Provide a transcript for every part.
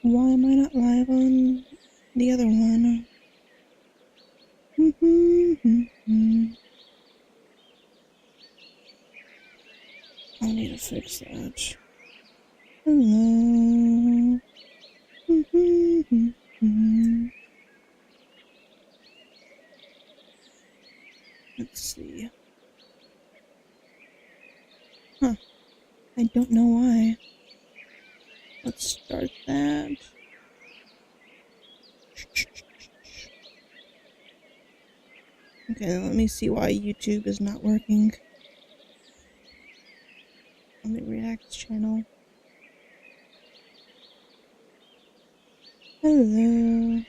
Why am I not live on the other one? I'll need to fix that. Hello. Let's see. Huh. I don't know why. Let's start that. Okay, let me see why YouTube is not working. On the Reacts channel. Hello.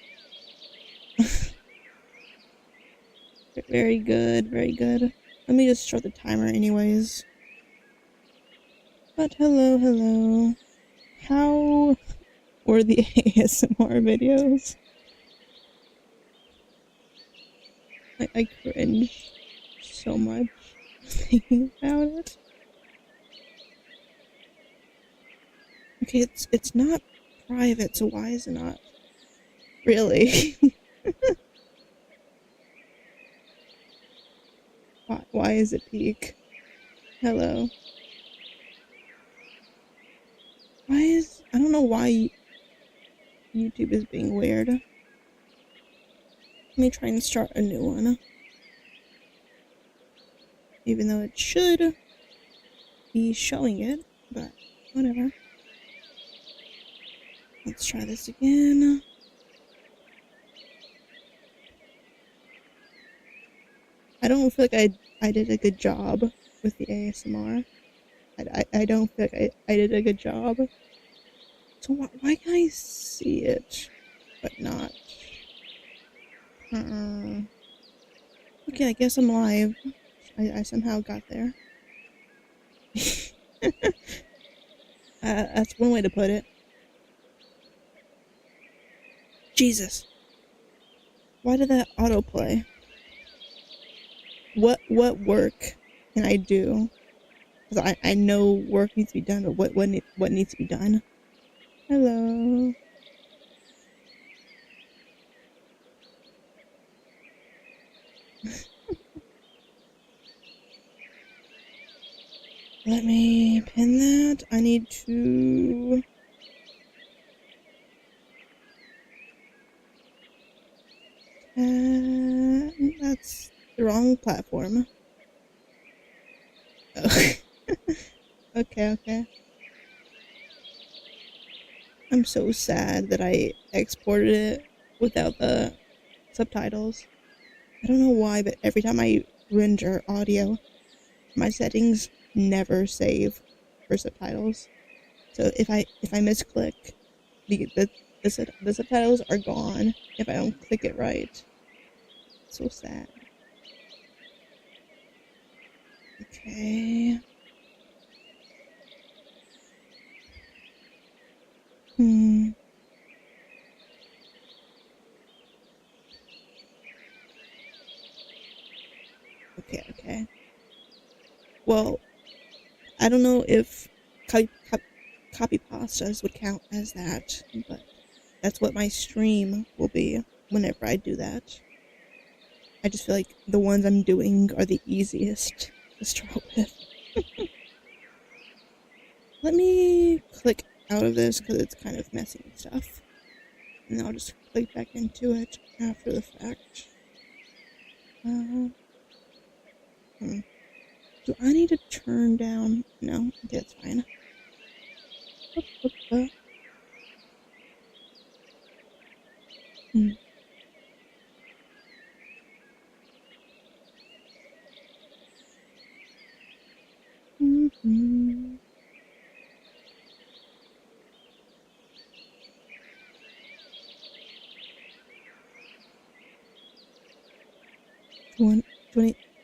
Very good, very good. Let me just start the timer anyways. But hello. How were the ASMR videos? I cringe so much thinking about it. Okay, it's not private, so why is it not? Really? Why is it peak? Hello. I don't know why YouTube is being weird. Let me try and start a new one. Even though it should be showing it, but whatever. Let's try this again. I don't feel like I did a good job with the ASMR. I don't feel like I did a good job. So why can I see it, but not? Okay, I guess I'm live. I somehow got there. That's one way to put it. Jesus. Why did that autoplay? What work can I do? Because I know work needs to be done, but what needs to be done? Hello. Let me pin that. I need to... that's the wrong platform. Oh. Okay. I'm so sad that I exported it without the subtitles. I don't know why, but every time I render audio, my settings never save for subtitles. So if I misclick, the subtitles are gone if I don't click it right. So sad. Okay. Okay. Well, I don't know if copy pastas would count as that, but that's what my stream will be whenever I do that. I just feel like the ones I'm doing are the easiest to start with. Let me click out of this because it's kind of messy and stuff. And then I'll just click back into it after the fact. Do I need to turn down? No, okay, that's fine.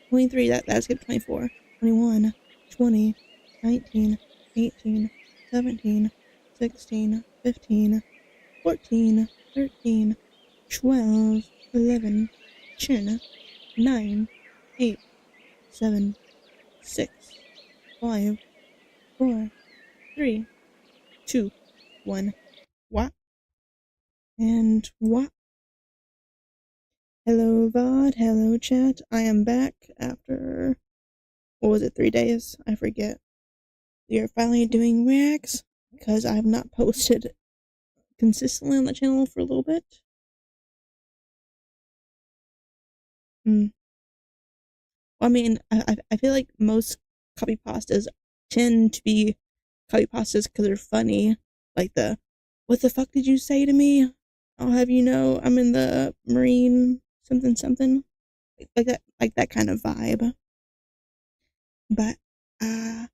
23, that skipped 24, 21, 20, 19, 18, 17, 16, 15, 14, 13, 12, 11, 10, 9, 8, 7, 6, 5, 4, 3, 2, 1. What? And what? Hello, VOD. Hello, chat. I am back after, what was it, 3 days? I forget. We are finally doing reacts because I have not posted consistently on the channel for a little bit. I mean, I feel like most copy pastas tend to be copy pastas because they're funny. Like what the fuck did you say to me? I'll have you know I'm in the Marine something something. Like that kind of vibe. But, uh,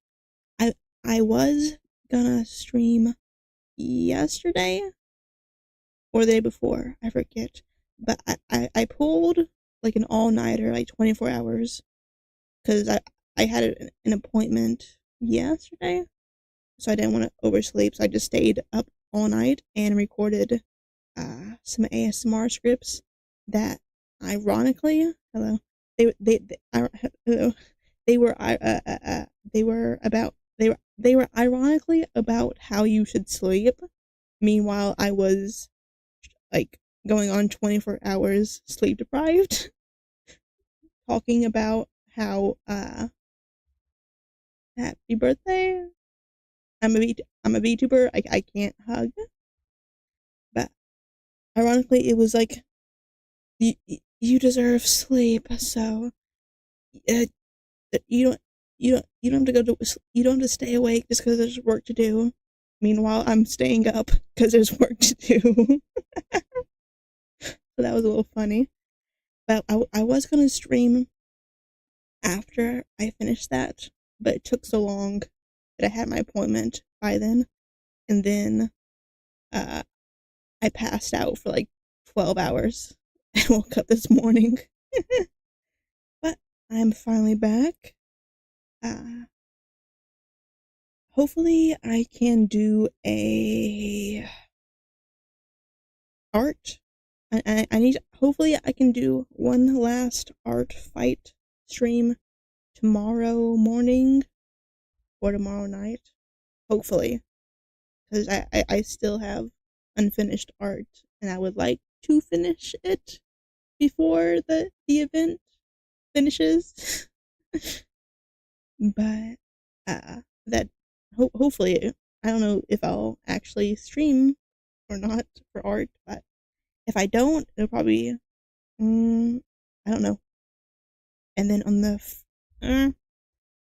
I, I was gonna stream yesterday or the day before, I forget. But I pulled like an all-nighter, like 24 hours, because I had an appointment yesterday, so I didn't want to oversleep. So I just stayed up all night and recorded some ASMR scripts that, ironically, hello, hello, they were they were about they were ironically about how you should sleep. Meanwhile, I was like going on 24 hours sleep deprived, talking about how happy birthday. I'm a VTuber. I can't hug, but ironically, it was like you you deserve sleep. So uh, you don't you don't have to you don't have to stay awake just because there's work to do. Meanwhile, I'm staying up because there's work to do. So that was a little funny. But I was gonna stream after I finished that, but it took so long that I had my appointment by then, and then uh I passed out for like 12 hours and woke up this morning. But I'm finally back. Uh, Hopefully I can do a art. I need. Hopefully I can do one last art fight stream tomorrow morning or tomorrow night. Hopefully, because I still have unfinished art and I would like to finish it before the event finishes. But that hopefully, I don't know if I'll actually stream or not for art, but if I don't, it'll probably I don't know. And then on the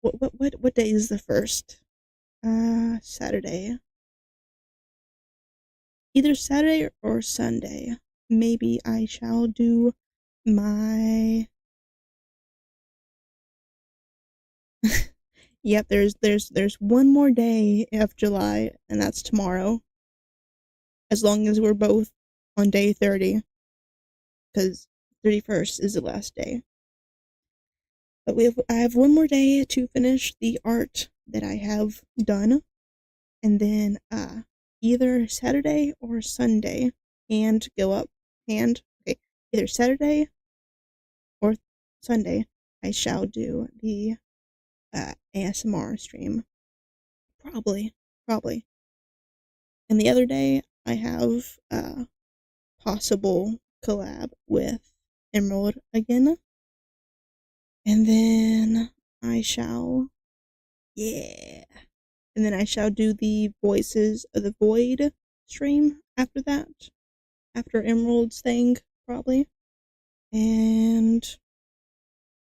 what day is the first? Saturday. Either Saturday or Sunday. Maybe I shall do my. Yep, there's one more day of July, and that's tomorrow. As long as we're both on day 30, because 31st is the last day. But I have one more day to finish the art that I have done, and then either Saturday or Sunday, and go up, and okay, either Saturday or Sunday, I shall do the ASMR stream. Probably. And the other day, I have possible collab with Emerald again. And then I shall, yeah. And then I shall do the Voices of the Void stream after that. After Emerald's thing, probably. And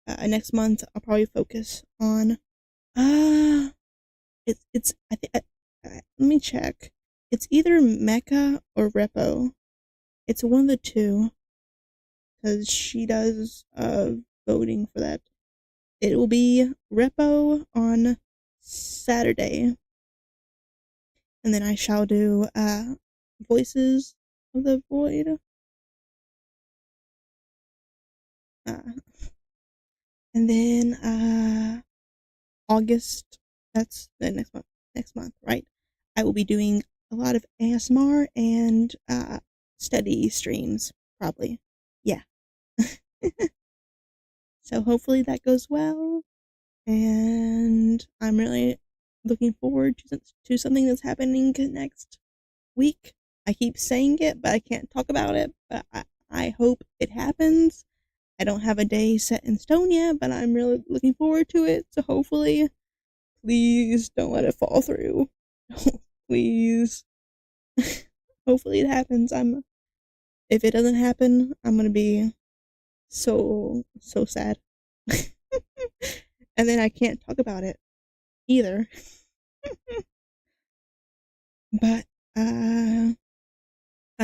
next month, I'll probably focus on, I think, let me check. It's either Mecha or Repo. It's one of the two, because she does voting for that. It will be Repo on Saturday, and then I shall do Voices of the Void. And then August, that's the next month, right? I will be doing a lot of ASMR and study streams, probably. Yeah. So hopefully that goes well. And and I'm really looking forward to something that's happening next week. I keep saying it, but I can't talk about it. But I hope it happens. I don't have a day set in stone yet, but I'm really looking forward to it. So hopefully, please don't let it fall through. Please. Hopefully it happens. If it doesn't happen, I'm gonna be so sad. And then I can't talk about it either. But I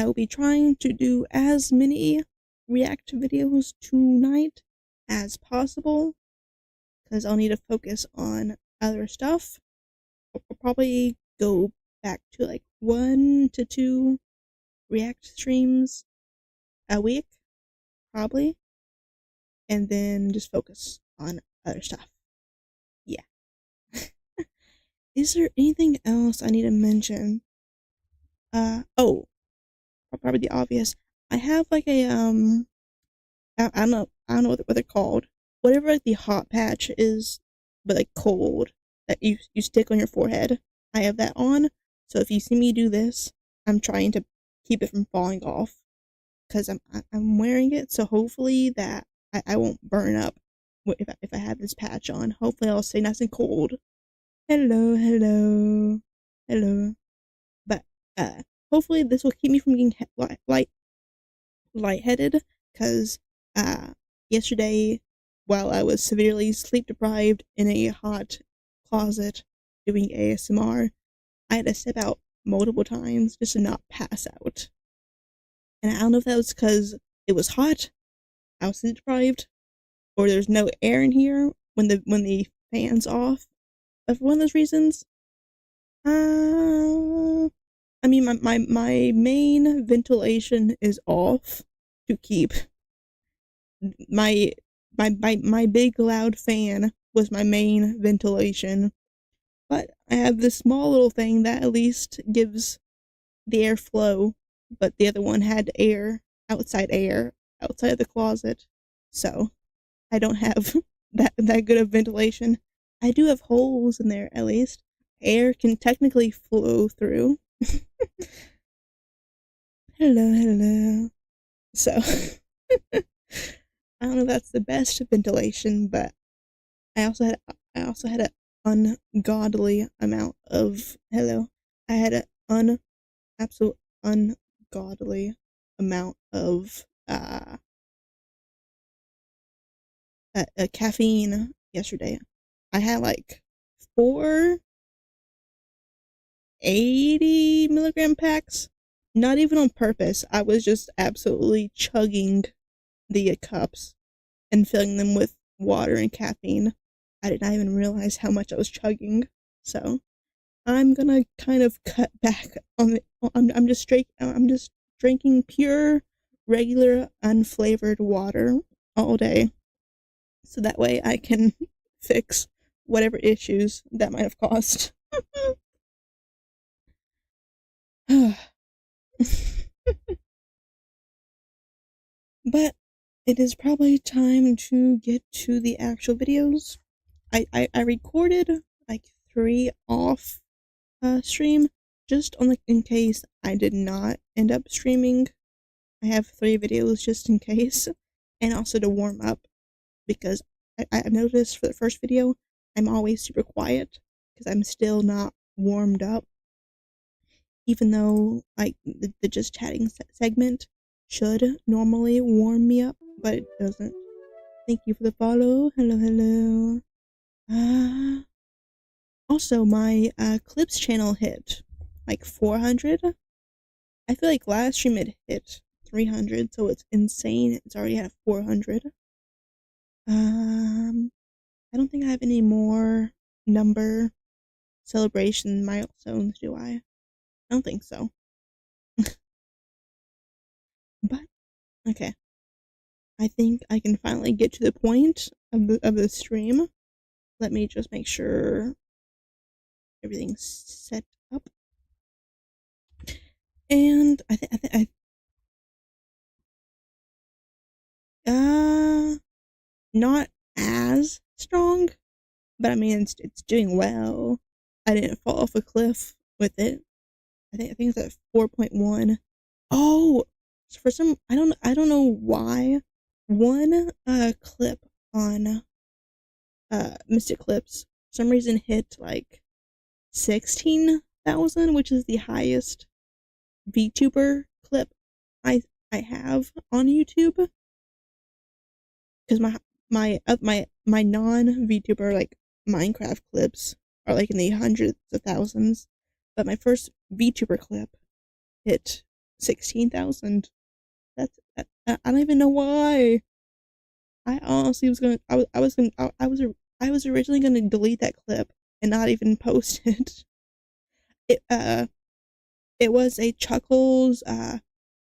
will be trying to do as many react videos tonight as possible because I'll need to focus on other stuff. I'll probably go back to like 1 to 2 react streams a week, probably, and then just focus on other stuff. Yeah. Is there anything else I need to mention? Oh, probably the obvious. I have like a I don't know what they're called. Whatever like the hot patch is, but like cold that you stick on your forehead. I have that on. So if you see me do this, I'm trying to keep it from falling off because I'm wearing it. So hopefully that I won't burn up if I have this patch on. Hopefully I'll stay nice and cold. Hello, hello, hello. But hopefully this will keep me from getting lightheaded because yesterday, while I was severely sleep deprived in a hot closet doing ASMR, I had to step out multiple times just to not pass out. And I don't know if that was because it was hot, I was sleep deprived, or there's no air in here when the fan's off. But for one of those reasons, I mean my main ventilation is off to keep my my big loud fan was my main ventilation, but I have this small little thing that at least gives the airflow, but the other one had air outside of the closet, so I don't have that good of ventilation. I do have holes in there at least. Air can technically flow through. Hello, hello. So I don't know if that's the best ventilation, but I also had an ungodly amount of hello. I had an absolute ungodly amount of caffeine yesterday. I had like 480 milligram packs. Not even on purpose. I was just absolutely chugging the cups and filling them with water and caffeine. I did not even realize how much I was chugging. So I'm gonna kind of cut back on it. I'm just drinking pure, regular, unflavored water all day, so that way I can fix whatever issues that might have caused. But it is probably time to get to the actual videos. I recorded like 3 off stream just on in case I did not end up streaming. I have 3 videos just in case, and also to warm up because I've noticed for the first video I'm always super quiet because I'm still not warmed up, even though like the just chatting segment should normally warm me up, but it doesn't. Thank you for the follow. Hello, hello. Also, my clips channel hit like 400. I feel like last stream it hit 300, so it's insane. It's already at 400. I don't think I have any more number celebration milestones, do I? I don't think so. But okay, I think I can finally get to the point of the stream. Let me just make sure everything's set up. And not as strong, but I mean, it's doing well. I didn't fall off a cliff with it. I think it's at 4.1. Oh, for some I don't know why one clip on Mystic Clips for some reason hit like 16,000, which is the highest VTuber clip I I have on YouTube. Because my non VTuber like Minecraft clips are like in the hundreds of thousands, but my first VTuber clip hit 16,000. I don't even know why. I honestly was gonna I was gonna I was originally gonna delete that clip and not even post it. It it was a Chuckles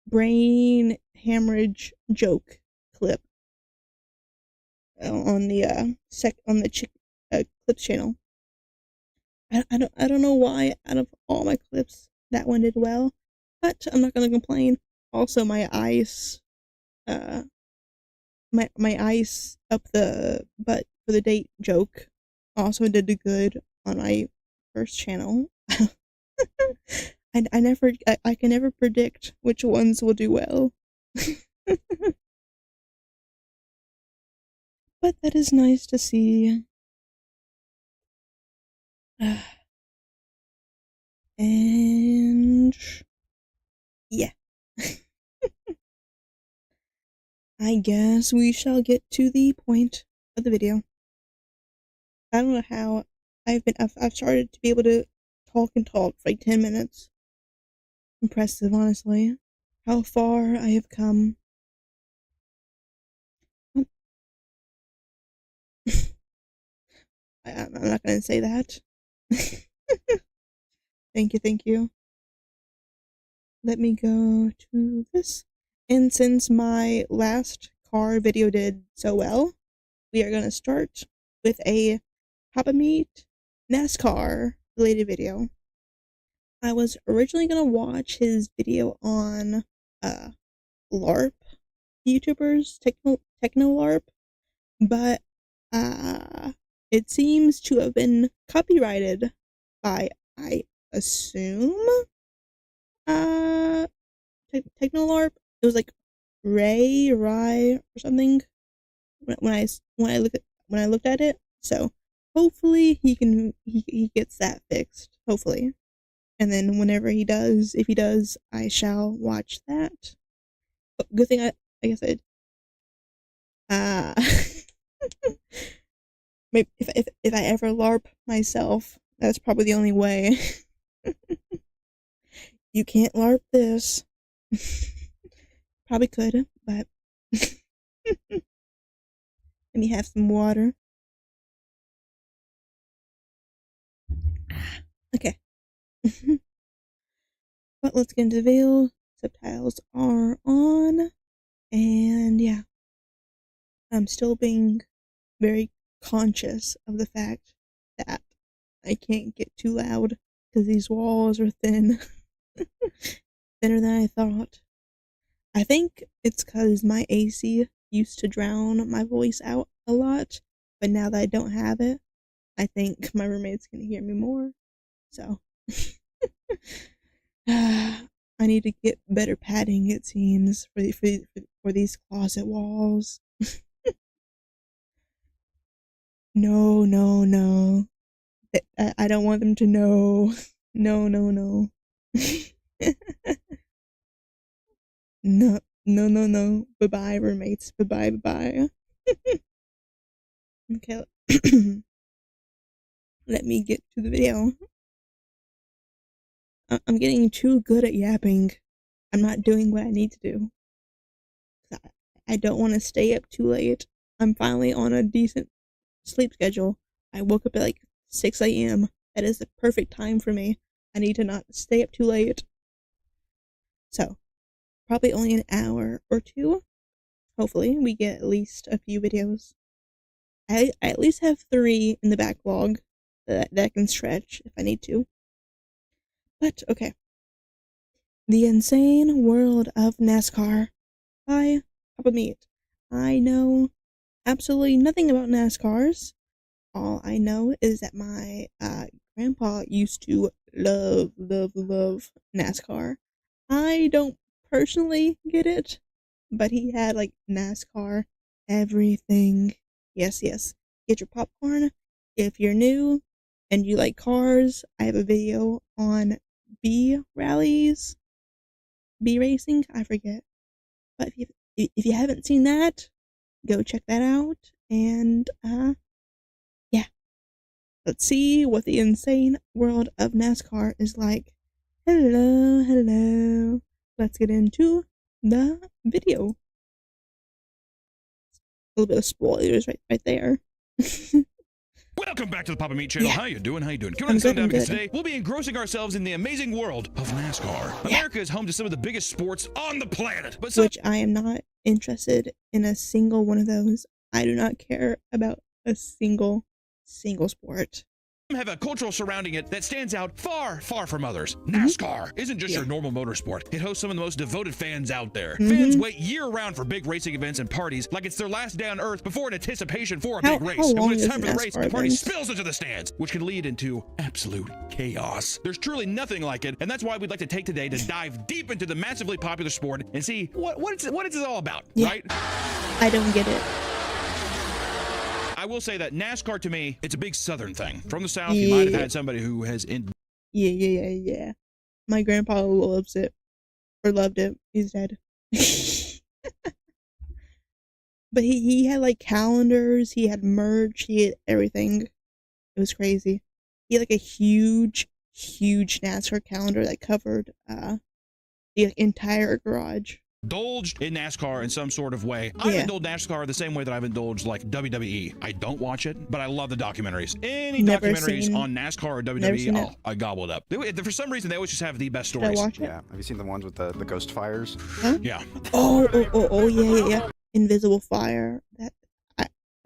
brain hemorrhage joke clip on the clips channel. I don't know why out of all my clips that one did well, but I'm not gonna complain. Also, uh my ice up the butt for the date joke also did good on my first channel. I can never predict which ones will do well. But that is nice to see. And yeah, I guess we shall get to the point of the video. I don't know how I've started to be able to talk for like 10 minutes. Impressive, honestly. How far I have come. I'm not gonna say that. Thank you, thank you. Let me go to this. And since my last car video did so well, we are gonna start with a Papa Meat NASCAR related video. I was originally gonna watch his video on uh LARP YouTubers, techno LARP, but uh it seems to have been copyrighted by, I assume, uh techno LARP. It was like Rye or something when I looked at it. So hopefully he gets that fixed. Hopefully. And then whenever he does, if he does, I shall watch that. But good thing like I said, uh, maybe if I ever LARP myself, that's probably the only way. You can't LARP this. Probably could, but let me have some water. Okay. But let's get into the video. Subtitles are on, and yeah, I'm still being very conscious of the fact that I can't get too loud because these walls are thin. Thinner than I thought. I think it's because my AC used to drown my voice out a lot, but now that I don't have it, I think my roommate's gonna hear me more. So I need to get better padding. It seems for these closet walls. No, no, no. I don't want them to know. No, no, no. No, no, no, no. Bye bye, roommates. Bye bye, bye bye. Okay. Let me get to the video. I'm getting too good at yapping. I'm not doing what I need to do. I don't want to stay up too late. I'm finally on a decent sleep schedule. I woke up at like 6 a.m. That is the perfect time for me. I need to not stay up too late. So, probably only an hour or two. Hopefully, we get at least a few videos. I at least have 3 in the backlog that I can stretch if I need to. But, okay. The Insane World of NASCAR by Papa Meat. I know absolutely nothing about NASCARs. all I know is that my grandpa used to love, love, love NASCAR. I don't personally get it, but he had like NASCAR everything. Yes, yes. Get your popcorn. If you're new and you like cars, I have a video on B rallies, B racing, I forget. But if you haven't seen that, go check that out. And yeah, let's see what the insane world of NASCAR is like. Hello, hello. Let's get into the video. A little bit of spoilers right there. Welcome back to the Papa Meat Channel. Yeah. How you doing? How you doing? Come I'm on, good, down I'm because good. today we'll be engrossing ourselves in the amazing world of NASCAR. Yeah. America is home to some of the biggest sports on the planet, but Which I am not interested in a single one of those. I do not care about a single sport. some have a cultural surrounding it that stands out far, far from others. NASCAR isn't just your normal motorsport. It hosts some of the most devoted fans out there. Fans wait year-round for big racing events and parties like it's their last day on Earth before an anticipation for a big race. And when it's time for the race, the party spills into the stands, which can lead into absolute chaos. There's truly nothing like it, and that's why we'd like to take today to dive deep into the massively popular sport and see what it's all about, right? I don't get it. I will say that NASCAR, to me, it's a big Southern thing. From the South, you might have had somebody who has... Yeah. My grandpa loves it. Or loved it. He's dead. But he had, like, calendars. He had merch. He had everything. It was crazy. He had, like, a huge NASCAR calendar that covered the entire garage. Indulged in NASCAR in some sort of way. I've indulged NASCAR the same way that I've indulged like WWE. I don't watch it, but I love the documentaries. Any documentaries on NASCAR or WWE, I gobble it up. For some reason, they always just have the best stories. Yeah. Have you seen the ones with the ghost fires? Huh? Yeah. Oh, yeah. Invisible fire.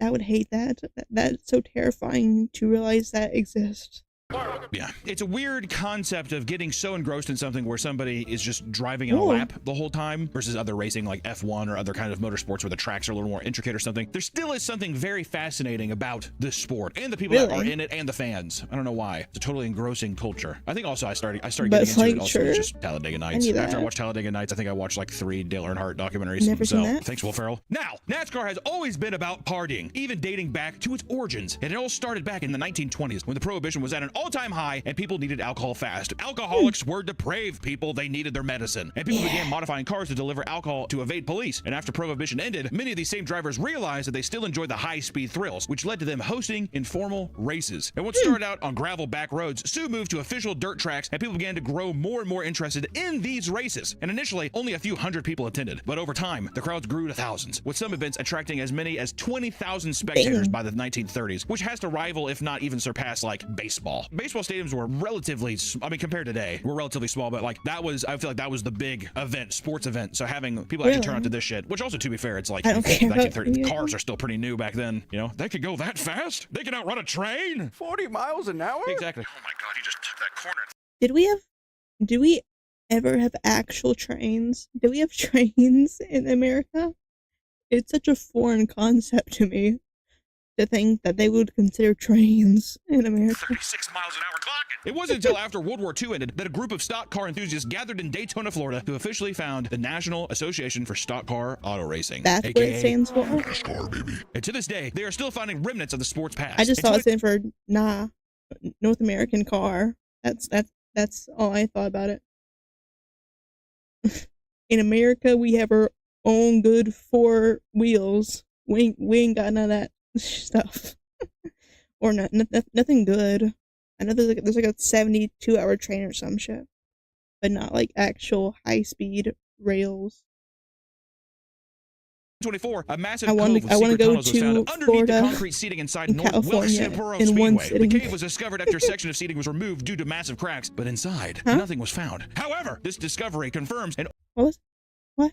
I would hate that. That's so terrifying to realize that exists. Yeah, it's a weird concept of getting so engrossed in something where somebody is just driving in a lap the whole time versus other racing like F1 or other kind of motorsports where the tracks are a little more intricate or something. There still is something very fascinating about this sport and the people that are in it and the fans. I don't know why. It's a totally engrossing culture. I think also I started getting into it also with just Talladega Nights. After I watched Talladega Nights, I think I watched like 3 Dale Earnhardt documentaries. Never seen that. Thanks, Will Ferrell. Now, NASCAR has always been about partying, even dating back to its origins. And it all started back in the 1920s when the Prohibition was at an all-time high and people needed alcohol fast. Alcoholics were depraved people. They needed their medicine. And people began modifying cars to deliver alcohol to evade police. And after Prohibition ended, many of these same drivers realized that they still enjoyed the high-speed thrills, which led to them hosting informal races. And what started out on gravel back roads soon moved to official dirt tracks, and people began to grow more and more interested in these races. And initially, only a few hundred people attended. But over time, the crowds grew to thousands, with some events attracting as many as 20,000 spectators by the 1930s, which has to rival, if not even surpass, like baseball. Baseball stadiums were relatively, I mean, compared to today, we're relatively small, but like that was, I feel like that was the big event, sports event. So having people actually turn out to this shit, which also, to be fair, it's like 1930, cars are still pretty new back then. You know, they could go that fast. They can outrun a train. 40 miles an hour? Exactly. Oh my God, he just took that corner. Do we ever have actual trains? Do we have trains in America? It's such a foreign concept to me to think that they would consider trains in America. 36 miles an hour clocking. It wasn't until after World War II ended that a group of stock car enthusiasts gathered in Daytona, Florida to officially found the National Association for Stock Car Auto Racing. That's what it stands for? NASCAR, baby. And to this day, they are still finding remnants of the sport's past. I just thought it stood for North American car. That's all I thought about it. In America, we have our own good 4 wheels. We ain't got none of that stuff. Or nothing good. I know there's like a 72-hour train or some shit, but not like actual high-speed rails. 24, a massive I want to go to underneath the concrete seating inside North Wilkesboro Speedway. The cave was discovered after a section of seating was removed due to massive cracks, but inside nothing was found. However, this discovery confirms an what? A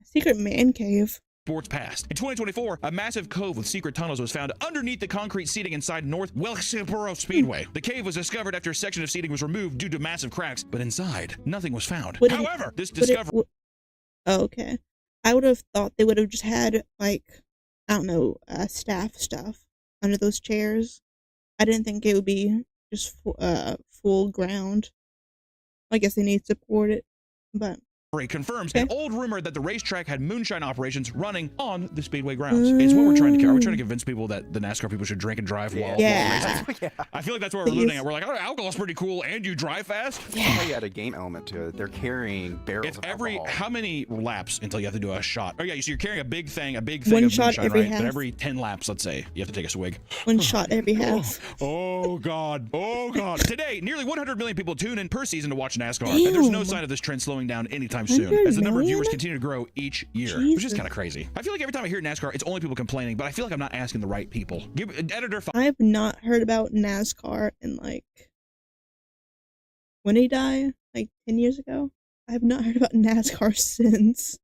secret man cave. Sports past. In 2024, a massive cove with secret tunnels was found underneath the concrete seating inside North Wilkesboro Speedway. The cave was discovered after a section of seating was removed due to massive cracks, but inside nothing was found. However, this discovery. Okay. I would have thought they would have just had, like, I don't know, staff stuff. under those chairs. I didn't think it would be just full ground. I guess they need to support it, but confirms okay. an old rumor that the racetrack had moonshine operations running on the speedway grounds. It's what we're trying to do. Are we trying to convince people that the NASCAR people should drink and drive while racing? Yeah. I feel like that's what we're alluding at. We're like, oh, alcohol's pretty cool, and you drive fast. Yeah, you had a game element to it. They're carrying barrels of alcohol. How many laps until you have to do a shot? Oh yeah, so you're carrying a big thing One of shot moonshine, every right? half. But every 10 laps, let's say, you have to take a swig. One shot every half. Oh God. Oh God. Today, nearly 100 million people tune in per season to watch NASCAR, Damn. and there's no sign of this trend slowing down anytime soon, as the number of viewers continue to grow each year, which is kind of crazy. I feel like every time I hear NASCAR, it's only people complaining, but I feel like I'm not asking the right people. Editor. I have not heard about NASCAR in like, when did he die? Like 10 years ago? I have not heard about NASCAR since.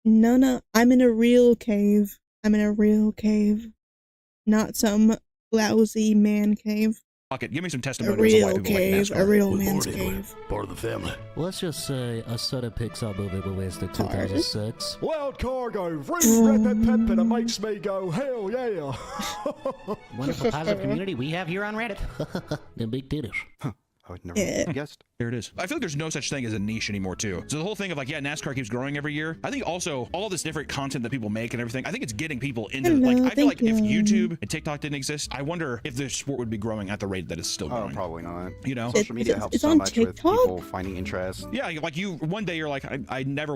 No, I'm in a real cave. I'm in a real cave. Not some lousy man cave. Give me some A testimonials of why real people cave, like NASCAR. a real man's cave. Part of the family. Let's just say a sudden Pixar movie released in 2006. Wild cargo, vroom, rap, pep, and it makes me go, hell yeah. Wonderful positive community we have here on Reddit. The big titties. I would never guessed. There it is. I feel like there's no such thing as a niche anymore, too. So the whole thing of like, yeah, NASCAR keeps growing every year. I think also all this different content that people make and everything, I think it's getting people into I feel like if YouTube and TikTok didn't exist, I wonder if the sport would be growing at the rate that it's still growing. Oh, probably not. You know? Social media helps so much with people finding interest. Yeah, like one day you're like, I never.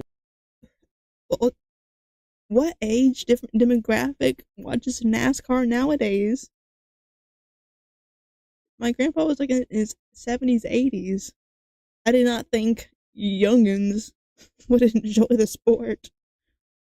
What age demographic watches NASCAR nowadays? My grandpa was like in his 70s, 80s. I did not think youngins would enjoy the sport.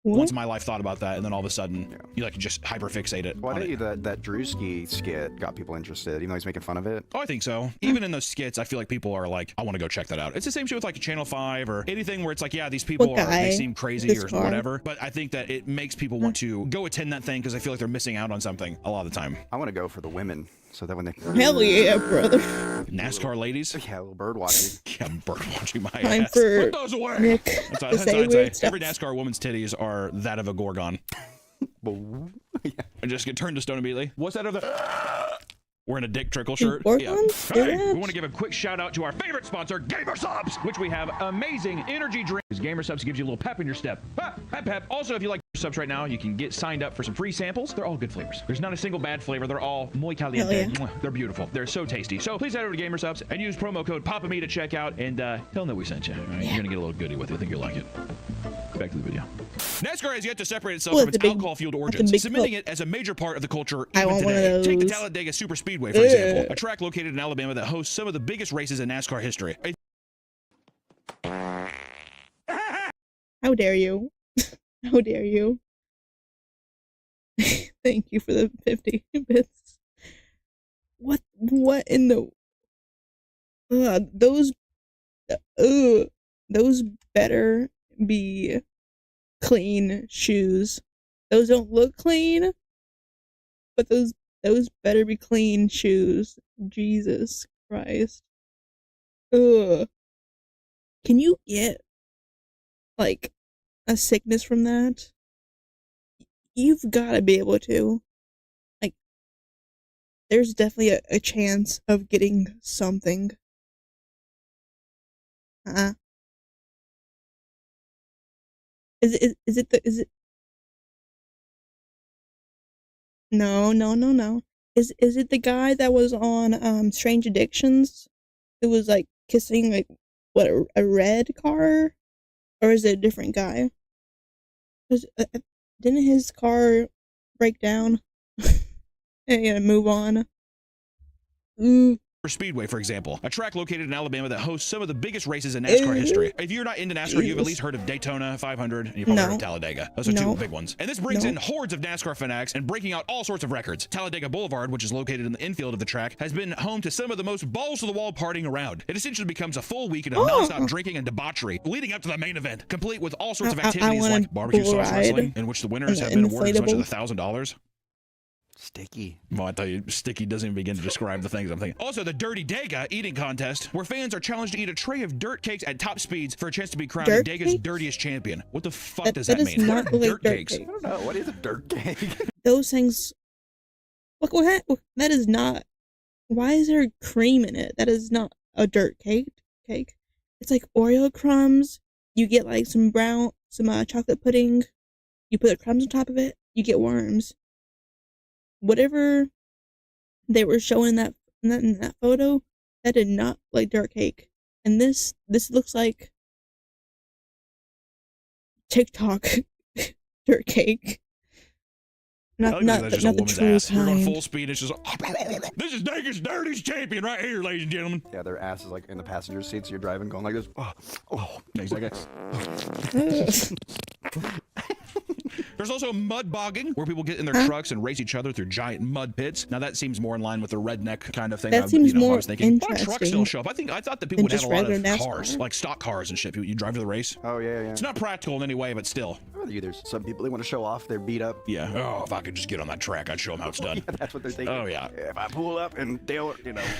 What? Once my life thought about that, and then all of a sudden, you like just hyperfixate it. Why don't you that Drewski skit got people interested, even though he's making fun of it? Oh, I think so. Even in those skits, I feel like people are like, I want to go check that out. It's the same shit with like Channel 5 or anything where it's like, yeah, these people they seem crazy or whatever. But I think that it makes people want to go attend that thing because I feel like they're missing out on something a lot of the time. I want to go for the women, so that when they hell yeah, brother. NASCAR ladies. Yeah, a little bird watching. Yeah, bird watching my Time ass. for Put those away. Nick That's to what say I'd weird say. stuff. Every NASCAR woman's titties are that of a gorgon. Yeah. And just get turned to stone immediately. What's that other? Wearing a Dick Trickle shirt. Gorgons? Hey, we want to give a quick shout out to our favorite sponsor, Gamer Subs, which we have amazing energy drinks. Gamer Subs gives you a little pep in your step. Pep. Also, if you like subs right now, you can get signed up for some free samples. They're all good flavors. There's not a single bad flavor. They're all muy caliente. Yeah. They're beautiful. They're so tasty. So please head over to Gamer Subs and use promo code PAPAME to check out, and tell them that we sent you. All right? You're going to get a little goodie with it. I think you'll like it. Back to the video. NASCAR has yet to separate itself from its alcohol-fueled origins, cementing it as a major part of the culture even today. Take the Talladega Super Speedway, for example, a track located in Alabama that hosts some of the biggest races in NASCAR history. How dare you? How dare you? Thank you for the 50 bits. What in the... those better be clean shoes. Those don't look clean, but those better be clean shoes. Jesus Christ. Ugh. Can you get like a sickness from that? You've got to be able to. Like, there's definitely a chance of getting something. Is it No. Is it the guy that was on Strange Addictions? It was like kissing like what, a red car? Or is it a different guy? Didn't his car break down? And move on. Speedway, for example, a track located in Alabama that hosts some of the biggest races in NASCAR history. If you're not into NASCAR, you've at least heard of Daytona 500, and you've probably heard of Talladega. Those are two big ones. And this brings in hordes of NASCAR fanatics and breaking out all sorts of records. Talladega Boulevard, which is located in the infield of the track, has been home to some of the most balls-to-the-wall partying around. It essentially becomes a full weekend of non-stop drinking and debauchery, leading up to the main event, complete with all sorts of activities like barbecue-sauce wrestling, in which the winners have been awarded as much as $1,000. Sticky. Well, I tell you, sticky doesn't even begin to describe the things I'm thinking. Also, the Dirty Dega eating contest, where fans are challenged to eat a tray of dirt cakes at top speeds for a chance to be crowned Dega's dirtiest champion. What the fuck does that mean? Not What are dirt cakes? I don't know. What is a dirt cake? those things. What? That is not. Why is there cream in it? That is not a dirt cake. It's like Oreo crumbs. You get like some chocolate pudding. You put the crumbs on top of it. You get worms. Whatever they were showing in that photo, that did not look like dirt cake. And this looks like TikTok dirt cake. Not the true ass. You're going kind. full speed. It's just this is Naked Dirty's champion right here, ladies and gentlemen. Yeah, their ass is like in the passenger seat, so you're driving, going like this. Oh. Exactly. There's also mud bogging, where people get in their trucks and race each other through giant mud pits. Now that seems more in line with the redneck kind of thing. That seems more I was thinking, why interesting. trucks still show up? I thought that people would have a lot of NASCAR. cars, like stock cars and shit. You drive to the race. Oh yeah. It's not practical in any way, but still. There's some people, they want to show off, they're beat up. Yeah. Oh, if I could just get on that track, I'd show them how it's done. Yeah, that's what they're thinking. Oh yeah. If I pull up and they'll,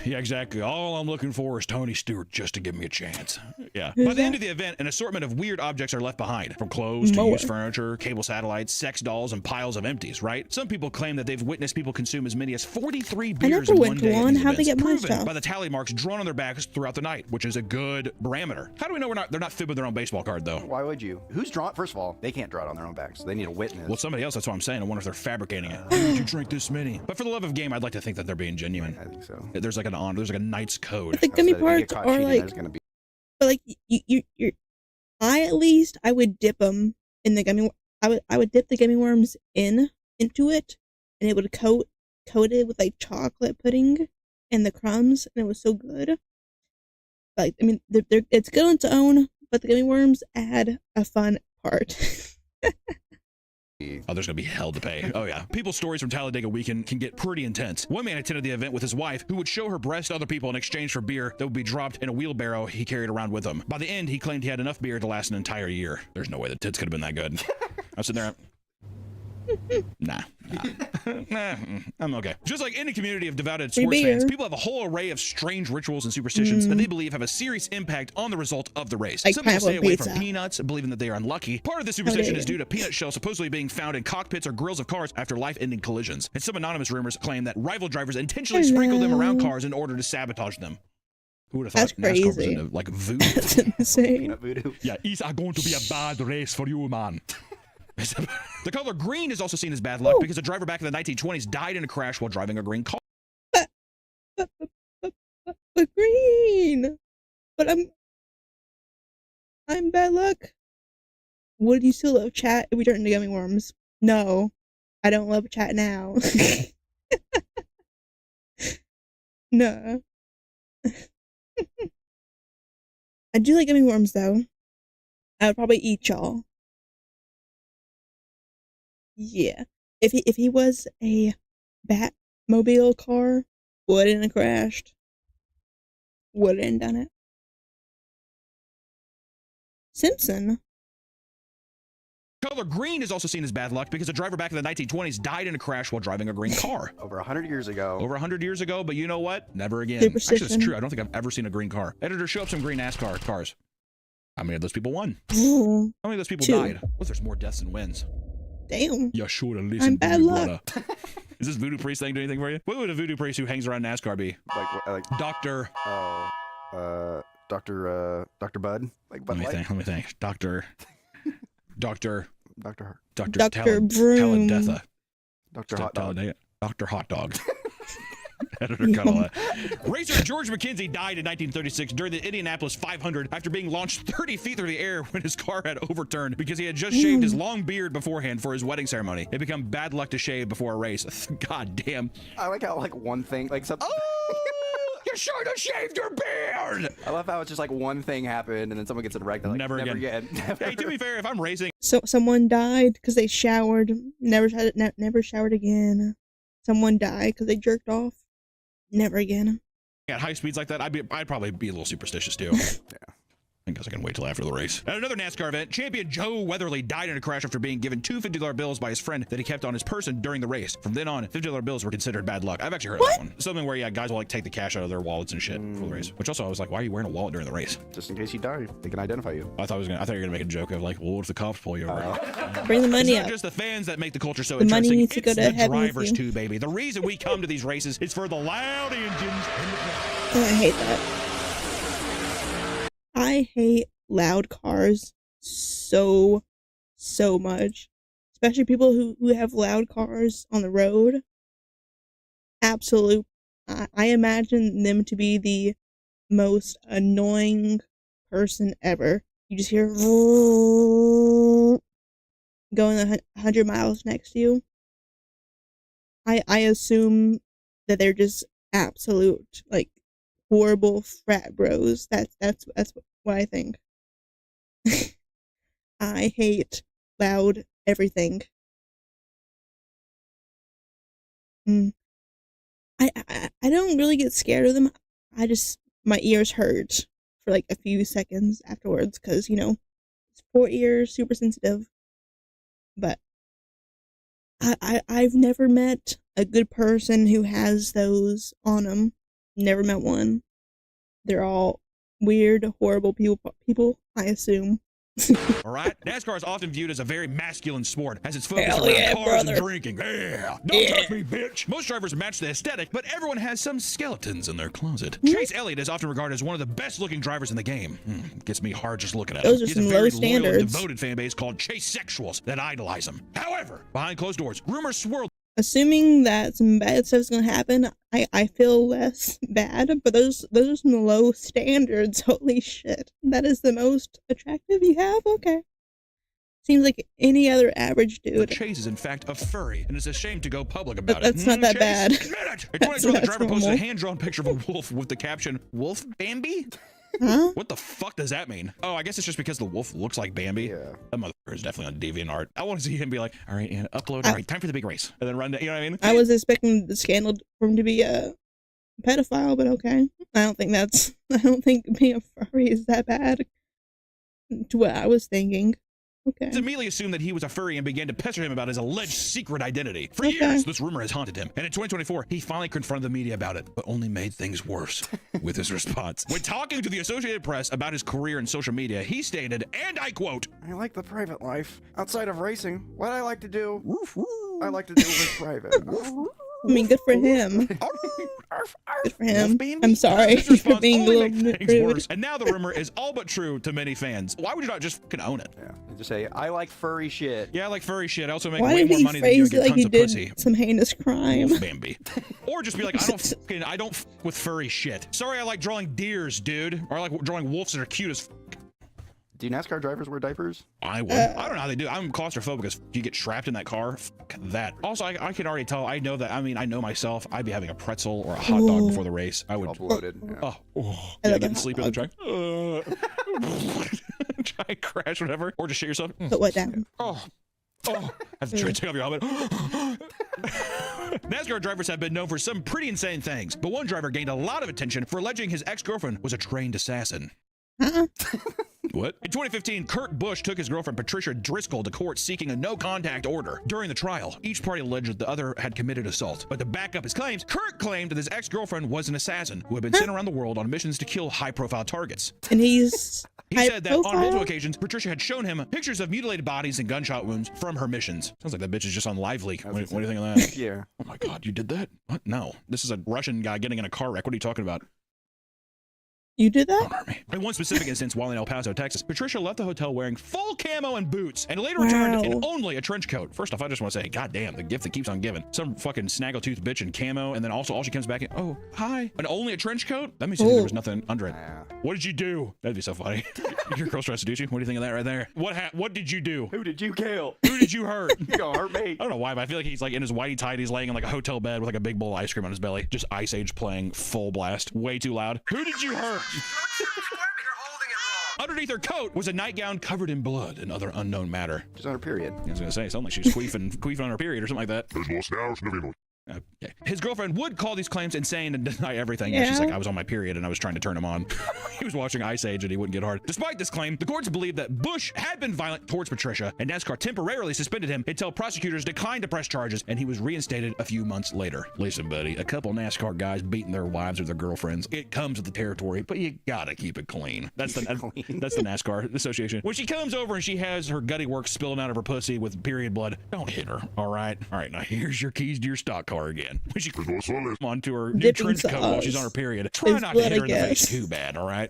Yeah, exactly. All I'm looking for is Tony Stewart just to give me a chance. Yeah. By the end of the event, an assortment of weird objects are left behind, from clothes to used furniture, cable satellites, sex dolls, and piles of empties, right? Some people claim that they've witnessed people consume as many as 43 beers in one day. How'd they get my proven stuff? by the tally marks drawn on their backs throughout the night, which is a good barometer. How do we know they're not fibbing their own baseball card, though? Why would you? Who's drawn? First of all, they can't draw it on their own backs. They need a witness. Well, somebody else, that's what I'm saying. I wonder if they're fabricating it. Did you drink this many? But for the love of game, I'd like to think that they're being genuine. I think so. There's like a knight's code. The gummy parts are like, but like I would dip them in the gummy. I would dip the gummy worms into it, and it would coat it with like chocolate pudding and the crumbs, and it was so good. Like, I mean, it's good on its own, but the gummy worms add a fun part. Oh, there's gonna be hell to pay. Oh yeah. People's stories from Talladega weekend can get pretty intense. One man attended the event with his wife, who would show her breast to other people in exchange for beer that would be dropped in a wheelbarrow he carried around with him. By the end, he claimed he had enough beer to last an entire year. There's no way the tits could have been that good. I was sitting there. Nah, I'm okay. Just like any community of devoted sports fans, people have a whole array of strange rituals and superstitions that they believe have a serious impact on the result of the race. Like some people stay away from peanuts, believing that they are unlucky. Part of the superstition is due to peanut shells supposedly being found in cockpits or grills of cars after life-ending collisions. And some anonymous rumors claim that rival drivers intentionally sprinkle them around cars in order to sabotage them. Who would have thought NASCAR was into, like, voodoo? That's insane. Peanut voodoo. Yeah, it's going to be a bad race for you, man. The color green is also seen as bad luck because a driver back in the 1920s died in a crash while driving a green car. But green. But I'm bad luck. Would you still love chat if we turned into gummy worms? No, I don't love chat now. No. I do like gummy worms though. I would probably eat y'all. Yeah. If he was a Batmobile car, wouldn't have crashed. Wouldn't have done it. Simpson. Color green is also seen as bad luck because a driver back in the 1920s died in a crash while driving a green car. Over 100 years ago. Over 100 years ago, but you know what? Never again. Superstition. Actually, it's true. I don't think I've ever seen a green car. Editor, show up some green NASCAR cars. How many of those people won? Ooh, How many of those people 2. died? What if there's more deaths than wins? Damn. You should have I'm listened to bad me, luck. brother. Is this voodoo priest thing do anything for you? What would a voodoo priest who hangs around NASCAR be? Like Doctor. Dr. Bud. Like Bud Light. Let me think. Doctor Dr. Broom. Taladetha. Dr. Hot Dog. Dr. Hot Dog. Editor Cuddle. Racer George McKenzie died in 1936 during the Indianapolis 500 after being launched 30 feet through the air when his car had overturned because he had just shaved his long beard beforehand for his wedding ceremony. It became bad luck to shave before a race. God damn. I like how like one thing, like something. You should have shaved your beard. I love how it's just like one thing happened and then someone gets it right. Like, Never again. Hey, to be fair, if I'm racing, So someone died because they showered. Never showered again. Someone died because they jerked off. Never again. at high speeds like that, I'd probably be a little superstitious too. Yeah. I guess I can wait till after the race. At another NASCAR event, champion Joe Weatherly died in a crash after being given two $50 bills by his friend that he kept on his person during the race. From then on, $50 bills were considered bad luck. I've actually heard of that one. Something where, yeah, guys will like take the cash out of their wallets and shit for the race. Which also, I was like, why are you wearing a wallet during the race? Just in case you die, they can identify you. I thought you were gonna make a joke of like, well, what if the cops pull you over? Bring the money It's not up. just the fans that make the culture so The money interesting. needs to go It's to the heaven with drivers you. too, baby. The reason we come to these races is for the loud engines. Oh, I hate that. I hate loud cars so much. Especially people who have loud cars on the road. Absolute. I imagine them to be the most annoying person ever. You just hear going 100 miles next to you. I assume that they're just absolute, like, horrible frat bros. That's what I think. I hate loud everything. I don't really get scared of them. My ears hurt for like a few seconds afterwards because, you know, sport ears, super sensitive. But I've never met a good person who has those on them. Never met one. They're all weird, horrible people, I assume. All right, NASCAR is often viewed as a very masculine sport, as it's focused Hell around yeah, cars brother. and drinking. Yeah, don't touch me, bitch. Most drivers match the aesthetic, but everyone has some skeletons in their closet. Chase Elliott is often regarded as one of the best-looking drivers in the game. Gets me hard just looking at Those him. are He has some a very low loyal standards. and devoted fan base called Chase Sexuals that idolize him. However, behind closed doors, rumors swirl. Assuming that some bad stuff's gonna happen, I feel less bad, but those are some low standards. Holy shit. That is the most attractive you have? Okay. Seems like any other average dude. Chase is in fact a furry, and it's a shame to go public about it. That's not that Chase, bad. admit it. In 2012, the That's driver posted a normal. hand-drawn picture of a wolf with the caption, "Wolf Bambi?" Huh? What the fuck does that mean? Oh, I guess it's just because the wolf looks like Bambi. Yeah. That motherfucker is definitely on DeviantArt. I want to see him be like, all right, yeah, upload, all right, time for the big race. And then run, you know what I mean? I was expecting the scandal for him to be a pedophile, but okay. I don't think being a furry is that bad to what I was thinking. Okay. He immediately assumed that he was a furry and began to pester him about his alleged secret identity. For Okay. years, this rumor has haunted him. And in 2024, he finally confronted the media about it, but only made things worse with his response. When talking to the Associated Press about his career in social media, he stated, and I quote, I like the private life. Outside of racing, what I like to do, I like to do with private. I mean, good for him. Good for him. I'm sorry his for response being a only little made things rude. worse. And now the rumor is all but true to many fans. Why would you not just fucking own it? Yeah, you just say, I like furry shit. Yeah, I like furry shit. I also make Why way did more he money than you and phrase it get like he tons of did pussy. some heinous crime? Wolf Bambi. Or just be like, I don't f with furry shit. Sorry, I like drawing deers, dude. Or I like drawing wolves that are cute as f. Do NASCAR drivers wear diapers? I would. I don't know how they do. I'm claustrophobic because you get trapped in that car. Fuck that. Also, I can already tell. I know that. I mean, I know myself. I'd be having a pretzel or a hot dog before the race. I would. All bloated. Yeah. I Yeah, love getting a sleepy on the track. Try and crash, whatever. Or just shit yourself. Put what down? Oh. Have to try to take off your helmet. NASCAR drivers have been known for some pretty insane things, but one driver gained a lot of attention for alleging his ex-girlfriend was a trained assassin. Huh? What? In 2015, Kurt Busch took his girlfriend Patricia Driscoll to court seeking a no-contact order. During the trial, each party alleged that the other had committed assault. But to back up his claims, Kurt claimed that his ex-girlfriend was an assassin who had been sent around the world on missions to kill high-profile targets. And he's He high said that on multiple profile? occasions, Patricia had shown him pictures of mutilated bodies and gunshot wounds from her missions. Sounds like that bitch is just on Live Leak. What do you think of that? Yeah. Oh my God, you did that? What? No. This is a Russian guy getting in a car wreck. What are you talking about? You did that? Don't hurt me. In one specific instance, while in El Paso, Texas, Patricia left the hotel wearing full camo and boots and later returned in Wow. only a trench coat. First off, I just want to say, God damn, the gift that keeps on giving. Some fucking snaggletooth bitch in camo, and then also all she comes back in, oh, hi. And only a trench coat? That means there was nothing under it. Yeah. What did you do? That'd be so funny. Your girl's trying to seduce you? What do you think of that right there? What did you do? Who did you kill? Who did you hurt? You gonna hurt me? I don't know why, but I feel like he's like in his whitey tighties laying in like a hotel bed with like a big bowl of ice cream on his belly. Just Ice Age playing full blast. Way too loud. Who did you hurt? Underneath her coat was a nightgown covered in blood and other unknown matter. She's on her period. I was gonna say, it sounded like she was queefing on her period or something like that. Okay. His girlfriend would call these claims insane and deny everything. Yeah. She's like, I was on my period and I was trying to turn him on. He was watching Ice Age and he wouldn't get hard. Despite this claim, the courts believed that Bush had been violent towards Patricia, and NASCAR temporarily suspended him until prosecutors declined to press charges, and he was reinstated a few months later. Listen, buddy, a couple NASCAR guys beating their wives or their girlfriends, it comes with the territory, but you gotta keep it clean. That's the NASCAR Association. When she comes over and she has her gutty work spilling out of her pussy with period blood, don't hit her, all right? All right, now here's your keys to your stock car again. When she onto her new trench coat while she's on her period, try not to hit her in the face too bad, all right?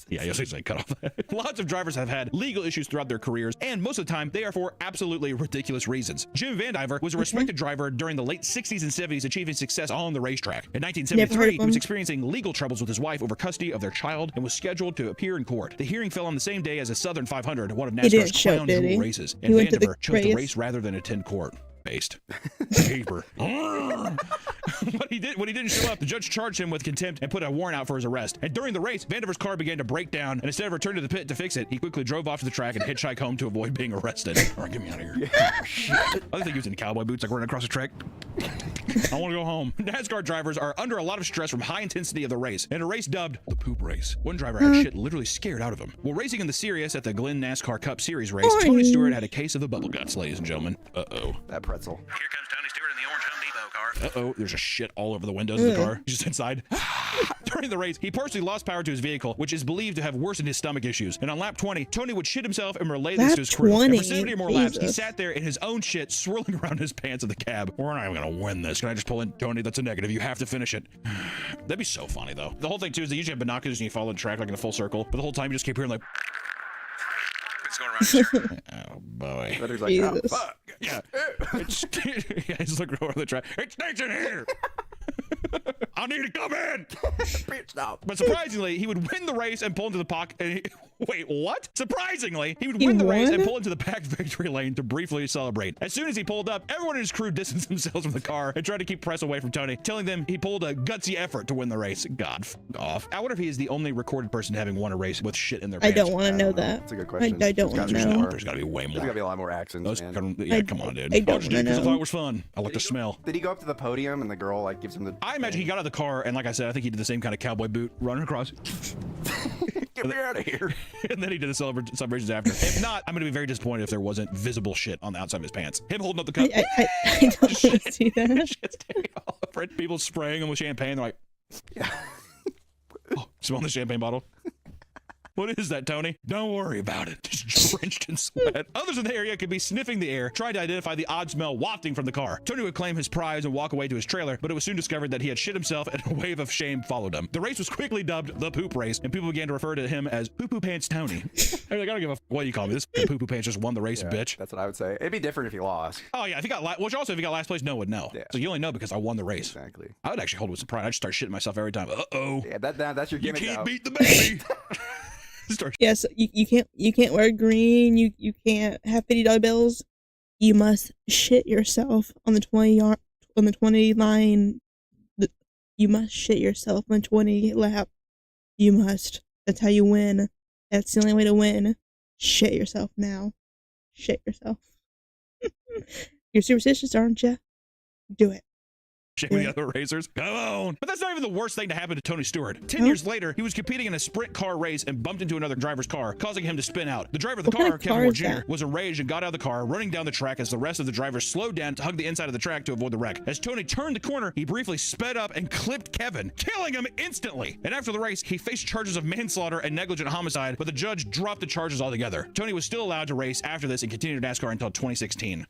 Yeah, you'll see cut off that. Lots of drivers have had legal issues throughout their careers, and most of the time, they are for absolutely ridiculous reasons. Jim Van Diver was a respected driver during the late 60s and 70s, achieving success on the racetrack. In 1973, he was experiencing legal troubles with his wife over custody of their child and was scheduled to appear in court. The hearing fell on the same day as the Southern 500, one of NASCAR's crown jewel races, and Van Diver chose to race rather than attend court. Based. Paper. When he didn't show up, the judge charged him with contempt and put a warrant out for his arrest. And during the race, Vandiver's car began to break down, and instead of returning to the pit to fix it, he quickly drove off to the track and hitchhiked home to avoid being arrested. All right, get me out of here. I think he was in cowboy boots, like running across the track. I want to go home. NASCAR drivers are under a lot of stress from high intensity of the race, and a race dubbed the poop race. One driver had shit literally scared out of him. While racing in the Sirius at the Glen NASCAR Cup Series race, Tony Stewart had a case of the bubble guts, ladies and gentlemen. Uh-oh. That pretzel. Here comes Tony Stewart in the orange Home Depot car. Uh-oh, there's a shit all over the windows of the car. He's just inside. During the race, he partially lost power to his vehicle, which is believed to have worsened his stomach issues. And on lap 20, Tony would shit himself and relay this to his crew. And for 70 or more laps, he sat there in his own shit, swirling around his pants in the cab. We're not even gonna win this. Can I just pull in? Tony, that's a negative. You have to finish it. That'd be so funny, though. The whole thing, too, is they usually have binoculars and you follow the track like in a full circle, but the whole time you just keep hearing like... Going around. Oh boy. Like, oh, fuck. Yeah. Yeah, he's looking over the track. It stinks in here. I need to come in. But surprisingly, he would win the race and pull into the pocket. Wait, what? Surprisingly, he would win the race and pull into the packed victory lane to briefly celebrate. As soon as he pulled up, everyone in his crew distanced themselves from the car and tried to keep press away from Tony, telling them he pulled a gutsy effort to win the race. God, f off. I wonder if he is the only recorded person having won a race with shit in their pants. I don't want to know that. That's a good question. I don't want to know. There's got to be way more. There's got to be a lot more accidents, man. Yeah, come on, dude. I don't want to know. I thought it was fun. I like the smell. Did he go up to the podium and the girl like gives him the... I imagine he got out of the car and like I said, I think he did the same kind of cowboy boot running across. Get me out of here. And then he did the celebrations after. If not, I'm going to be very disappointed if there wasn't visible shit on the outside of his pants. Him holding up the cup. I don't want to see that. Shit's taking all over it. People spraying him with champagne. They're like, yeah. Oh, smelling the champagne bottle. What is that, Tony? Don't worry about it. Just drenched in sweat. Others in the area could be sniffing the air, trying to identify the odd smell wafting from the car. Tony would claim his prize and walk away to his trailer, but it was soon discovered that he had shit himself and a wave of shame followed him. The race was quickly dubbed the poop race, and people began to refer to him as Poo Poo Pants Tony. I mean, like, I don't give a what do you call me. This Poo Poo Pants just won the race, bitch. That's what I would say. It'd be different if you lost. Oh yeah, if you got which also if you got last place, no one would know. Yeah. So you only know because I won the race. Exactly. I would actually hold with some pride. I'd start shitting myself every time. Uh-oh. Yeah, that's your gimmick. You can't now. beat the baby. Yes, you can't wear green. You can't have $50 bills. You must shit yourself on the 20 line. You must shit yourself on the 20 lap. You must. That's how you win. That's the only way to win. Shit yourself now. Shit yourself. You're superstitious, aren't you? Do it. With the other racers. Come on. But that's not even the worst thing to happen to Tony Stewart. 10 years later, he was competing in a sprint car race and bumped into another driver's car, causing him to spin out. The driver of the car, Kevin Moore Jr., was enraged and got out of the car, running down the track as the rest of the drivers slowed down to hug the inside of the track to avoid the wreck. As Tony turned the corner, he briefly sped up and clipped Kevin, killing him instantly. And after the race, he faced charges of manslaughter and negligent homicide, but the judge dropped the charges altogether. Tony was still allowed to race after this and continued NASCAR until 2016.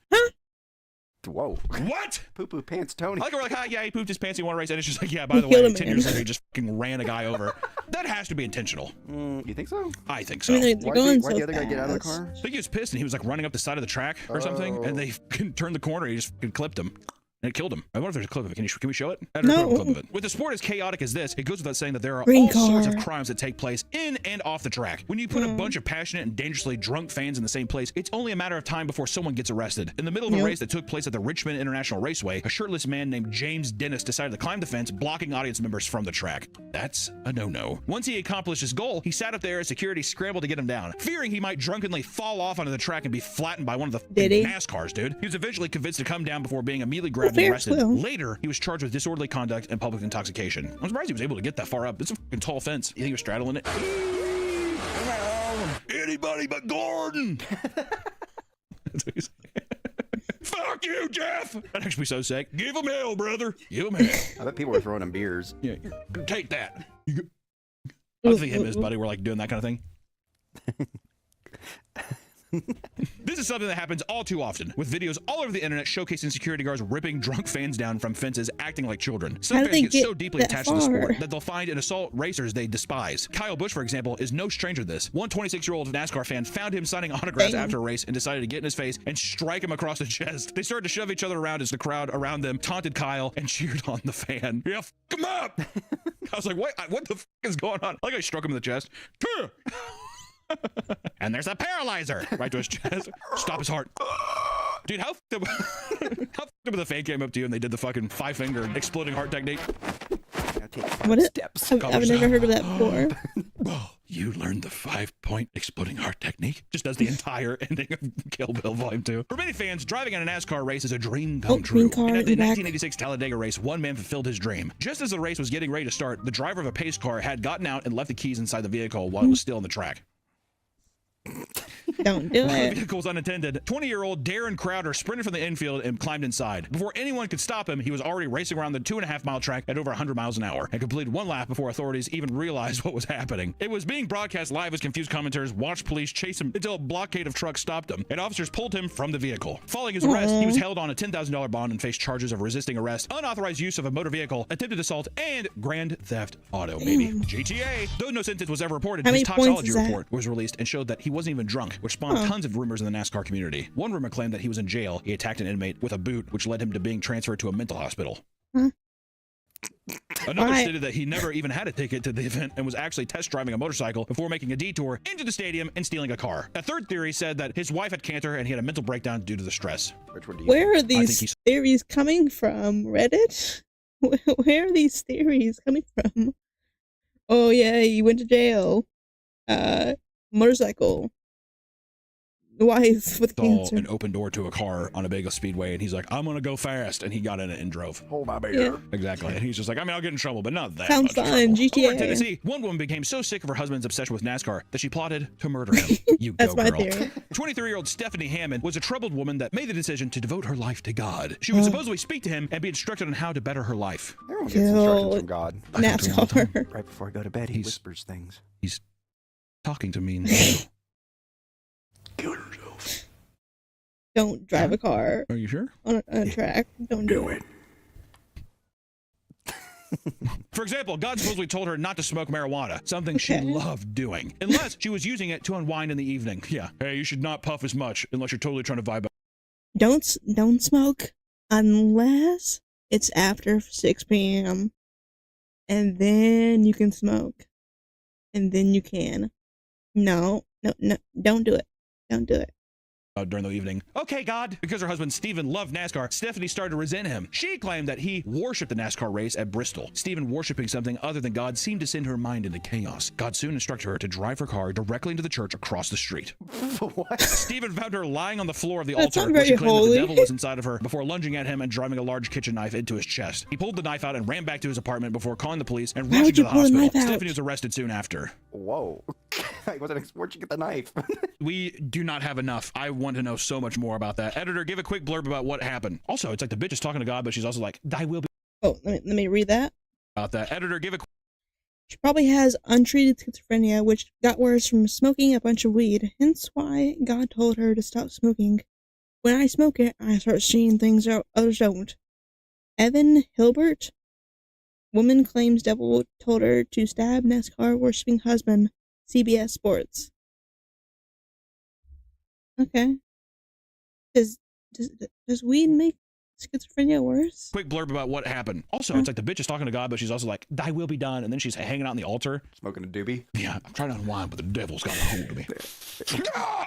Whoa. What? Poo Poo Pants Tony. I like, we're like, yeah, he pooped his pants, he won a race, and it's just like, yeah, by the way, 10 years later, he just fucking ran a guy over. That has to be intentional. You think so? I think so. I mean, Why did the other guy get out of the car? I think he was pissed, and he was like running up the side of the track or something, and they turned the corner, he just clipped him. And it killed him. I wonder if there's a clip of it. Can we show it? I don't know a clip of it. With a sport as chaotic as this, it goes without saying that there are all sorts of crimes that take place in and off the track. When you put a bunch of passionate and dangerously drunk fans in the same place, it's only a matter of time before someone gets arrested. In the middle of a race that took place at the Richmond International Raceway, a shirtless man named James Dennis decided to climb the fence, blocking audience members from the track. That's a no-no. Once he accomplished his goal, he sat up there as security scrambled to get him down, fearing he might drunkenly fall off onto the track and be flattened by one of the NASCARs, dude. He was eventually convinced to come down before being immediately grabbed grabbed and Ferris arrested. wheel. Later, he was charged with disorderly conduct and public intoxication. I'm surprised he was able to get that far up. It's a fucking tall fence. You think he was straddling it? Anybody but Gordon. That's what he's fuck you, Jeff. That'd actually be so sick. Give him hell, brother. Give him hell. I bet people were throwing him beers. Yeah, take that. I think him and his buddy were like doing that kind of thing. This is something that happens all too often, with videos all over the internet showcasing security guards ripping drunk fans down from fences, acting like children. Some How did fans they get so get deeply that attached to the sport far? that they'll find and assault racers they despise. Kyle Busch, for example, is no stranger to this. One 26-year-old NASCAR fan found him signing autographs Dang. after a race and decided to get in his face and strike him across the chest. They started to shove each other around as the crowd around them taunted Kyle and cheered on the fan. Yeah, f him up! I was like, what the f is going on? Like I struck him in the chest. And there's a paralyzer right to his chest. Stop his heart. Dude, how f***ed up, how f***ed up if the fan came up to you and they did the fucking 5-finger exploding heart technique? Now take 5 What is- steps. I've never heard of that before. Oh, you learned the 5-point exploding heart technique? Just does the entire ending of Kill Bill Volume 2. For many fans, driving in a NASCAR race is a dream come true. green car And at the in the back. 1986 Talladega race, one man fulfilled his dream. Just as the race was getting ready to start, the driver of a pace car had gotten out and left the keys inside the vehicle while it was still on the track. Don't do The it. vehicle was unattended. 20-year-old Darren Crowder sprinted from the infield and climbed inside. Before anyone could stop him, he was already racing around the 2.5-mile track at over 100 miles an hour and completed one lap before authorities even realized what was happening. It was being broadcast live as confused commenters watched police chase him until a blockade of trucks stopped him, and officers pulled him from the vehicle. Following his arrest, he was held on a $10,000 bond and faced charges of resisting arrest, unauthorized use of a motor vehicle, attempted assault, and grand theft auto, baby. Damn. GTA. Though no sentence was ever reported, How his many points toxicology is that? report was released and showed that he wasn't even drunk, which spawned tons of rumors in the NASCAR community. One rumor claimed that he was in jail. He attacked an inmate with a boot, which led him to being transferred to a mental hospital. Huh? Another Why? stated that he never even had a ticket to the event and was actually test driving a motorcycle before making a detour into the stadium and stealing a car. A third theory said that his wife had cancer and he had a mental breakdown due to the stress. Which one do you Where are think? these he's- theories coming from? Reddit? Where are these theories coming from? Oh yeah, he went to jail. Motorcycle. Wife with Saw cancer. an open door to a car on a big speedway and he's like, I'm gonna go fast, and he got in it and drove. Hold my beer. Yeah. Exactly. And he's just like, I mean, I'll get in trouble, but not that Sounds much fun, trouble. GTA. Over in Tennessee, one woman became so sick of her husband's obsession with NASCAR that she plotted to murder him. You That's go, my girl. theory. 23-year-old Stephanie Hammond was a troubled woman that made the decision to devote her life to God. She would supposedly speak to him and be instructed on how to better her life. Everyone gets instructions Kill from God. NASCAR. Right before I go to bed, he He's- whispers things. He's talking to me now. Kill yourself. Don't drive a car Are you sure? on a track. Don't do it. For example, God supposedly told her not to smoke marijuana, something she Okay. loved doing, unless she was using it to unwind in the evening. Yeah. Hey, you should not puff as much unless you're totally trying to vibe out. Don't smoke unless it's after 6 p.m. and then you can smoke, and then you can. No, don't do it. Don't do it. During the evening. Okay, God. Because her husband Stephen loved NASCAR, Stephanie started to resent him. She claimed that he worshipped the NASCAR race at Bristol. Stephen worshiping something other than God seemed to send her mind into chaos. God soon instructed her to drive her car directly into the church across the street. What? Stephen found her lying on the floor of the That's altar not where she very claimed that holy. the devil was inside of her before lunging at him and driving a large kitchen knife into his chest. He pulled the knife out and ran back to his apartment before calling the police and Why rushing would to you the pull the hospital. knife out? Stephanie was arrested soon after. Whoa. I wasn't where'd you get the knife? We do not have enough. I want to know so much more about that. Editor, give a quick blurb about what happened. Also, it's like the bitch is talking to God, but she's also like, thy will be Oh, let me read that. about that. Editor, give a She probably has untreated schizophrenia, which got worse from smoking a bunch of weed. Hence why God told her to stop smoking. When I smoke it, I start seeing things that others don't. Evan Hilbert. Woman claims devil told her to stab NASCAR worshipping husband. CBS Sports. Okay. Does weed make schizophrenia worse? quick blurb about what happened. Also, it's like the bitch is talking to God, but she's also like, thy will be done. And then she's hanging out on the altar. Smoking a doobie. Yeah, I'm trying to unwind, but the devil's got a hold of me.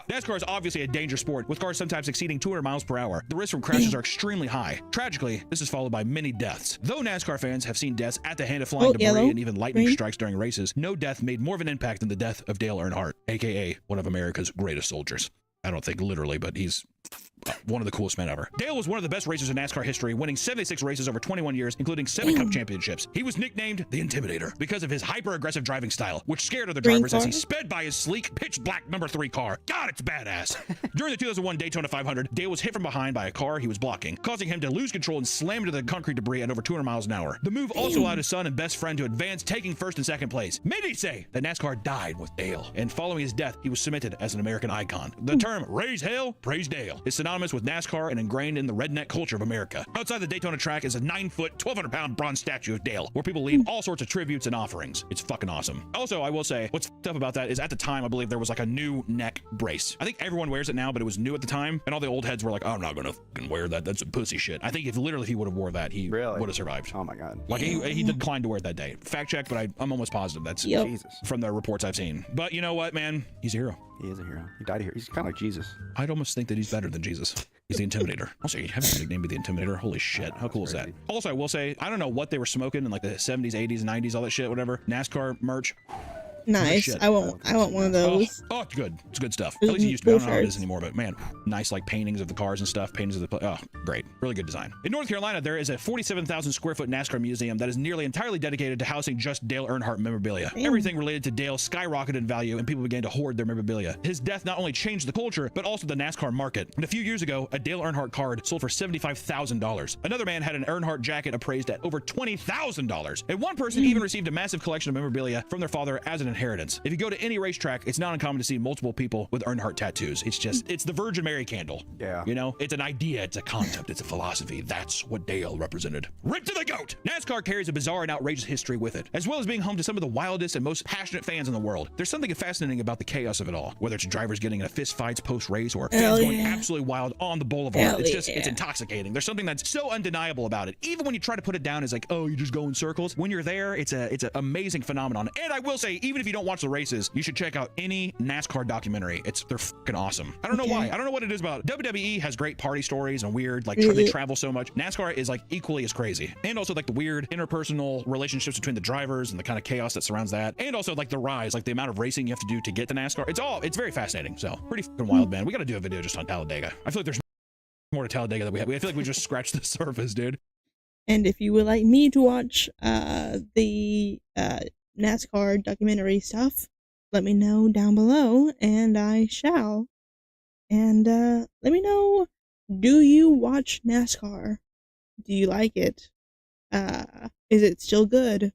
NASCAR is obviously a dangerous sport, with cars sometimes exceeding 200 miles per hour. The risks from crashes are extremely high. Tragically, this is followed by many deaths. Though NASCAR fans have seen deaths at the hand of flying Oh, debris yellow, and even lightning green. strikes during races, no death made more of an impact than the death of Dale Earnhardt, aka one of America's greatest soldiers. I don't think literally, but he's one of the coolest men ever. Dale was one of the best racers in NASCAR history, winning 76 races over 21 years, including 7 Cup championships. He was nicknamed the Intimidator because of his hyper-aggressive driving style, which scared other drivers as he sped by his sleek, pitch-black number 3 car. God, it's badass. During the 2001 Daytona 500, Dale was hit from behind by a car he was blocking, causing him to lose control and slam into the concrete debris at over 200 miles an hour. The move also allowed his son and best friend to advance, taking first and second place. Many say that NASCAR died with Dale, and following his death, he was cemented as an American icon. The term "raise hell, praise Dale" is synonymous with NASCAR and ingrained in the redneck culture of America. Outside the Daytona track is a 9-foot, 1,200-pound bronze statue of Dale, where people leave all sorts of tributes and offerings. It's fucking awesome. Also, I will say, what's fucked up about that is at the time, I believe there was like a new neck brace. I think everyone wears it now, but it was new at the time, and all the old heads were like, oh, I'm not gonna fucking wear that. That's some pussy shit. I think if he would have wore that, he would have survived. Oh my god. Like he declined to wear it that day. Fact check, but I'm almost positive that's Jesus. From the reports I've seen. But you know what, man? He's a hero. He is a hero. He died a hero. He's kind of like Jesus. I'd almost think that he's better than Jesus. He's the Intimidator. Also, you have a nickname be the Intimidator. Holy shit. How cool is that? Also, I will say, I don't know what they were smoking in like the 70s, 80s, 90s, all that shit, whatever. NASCAR merch. Nice. I want one of those. Oh, it's good. It's good stuff. At least it used to be. I don't know how it is anymore, but man, nice like paintings of the cars and stuff. Paintings of the great. Really good design. In North Carolina, there is a 47,000 square foot NASCAR museum that is nearly entirely dedicated to housing just Dale Earnhardt memorabilia. Everything related to Dale skyrocketed in value, and people began to hoard their memorabilia. His death not only changed the culture, but also the NASCAR market. And a few years ago, a Dale Earnhardt card sold for $75,000. Another man had an Earnhardt jacket appraised at over $20,000. And one person even received a massive collection of memorabilia from their father as an inheritance. If you go to any racetrack, it's not uncommon to see multiple people with Earnhardt tattoos. It's the Virgin Mary candle. Yeah. You know, it's an idea, it's a concept, it's a philosophy. That's what Dale represented. Rip to the goat! NASCAR carries a bizarre and outrageous history with it, as well as being home to some of the wildest and most passionate fans in the world. There's something fascinating about the chaos of it all, whether it's drivers getting into fist fights post-race or fans going absolutely wild on the boulevard. It's intoxicating. There's something that's so undeniable about it. Even when you try to put it down as like, oh, you just go in circles. When you're there, it's an amazing phenomenon. And I will say, even if you don't watch the races, you should check out any NASCAR documentary. They're fucking awesome. I don't know why. I don't know what it is about. WWE has great party stories and weird, like they travel so much. NASCAR is like equally as crazy. And also like the weird interpersonal relationships between the drivers and the kind of chaos that surrounds that. And also like the rise, like the amount of racing you have to do to get to NASCAR. It's very fascinating. So pretty fucking wild, man. We got to do a video just on Talladega. I feel like there's more to Talladega than we have. I feel like we just scratched the surface, dude. And if you would like me to watch the NASCAR documentary stuff, let me know down below, and I shall. And let me know, do you watch NASCAR? Do you like it? Is it still good?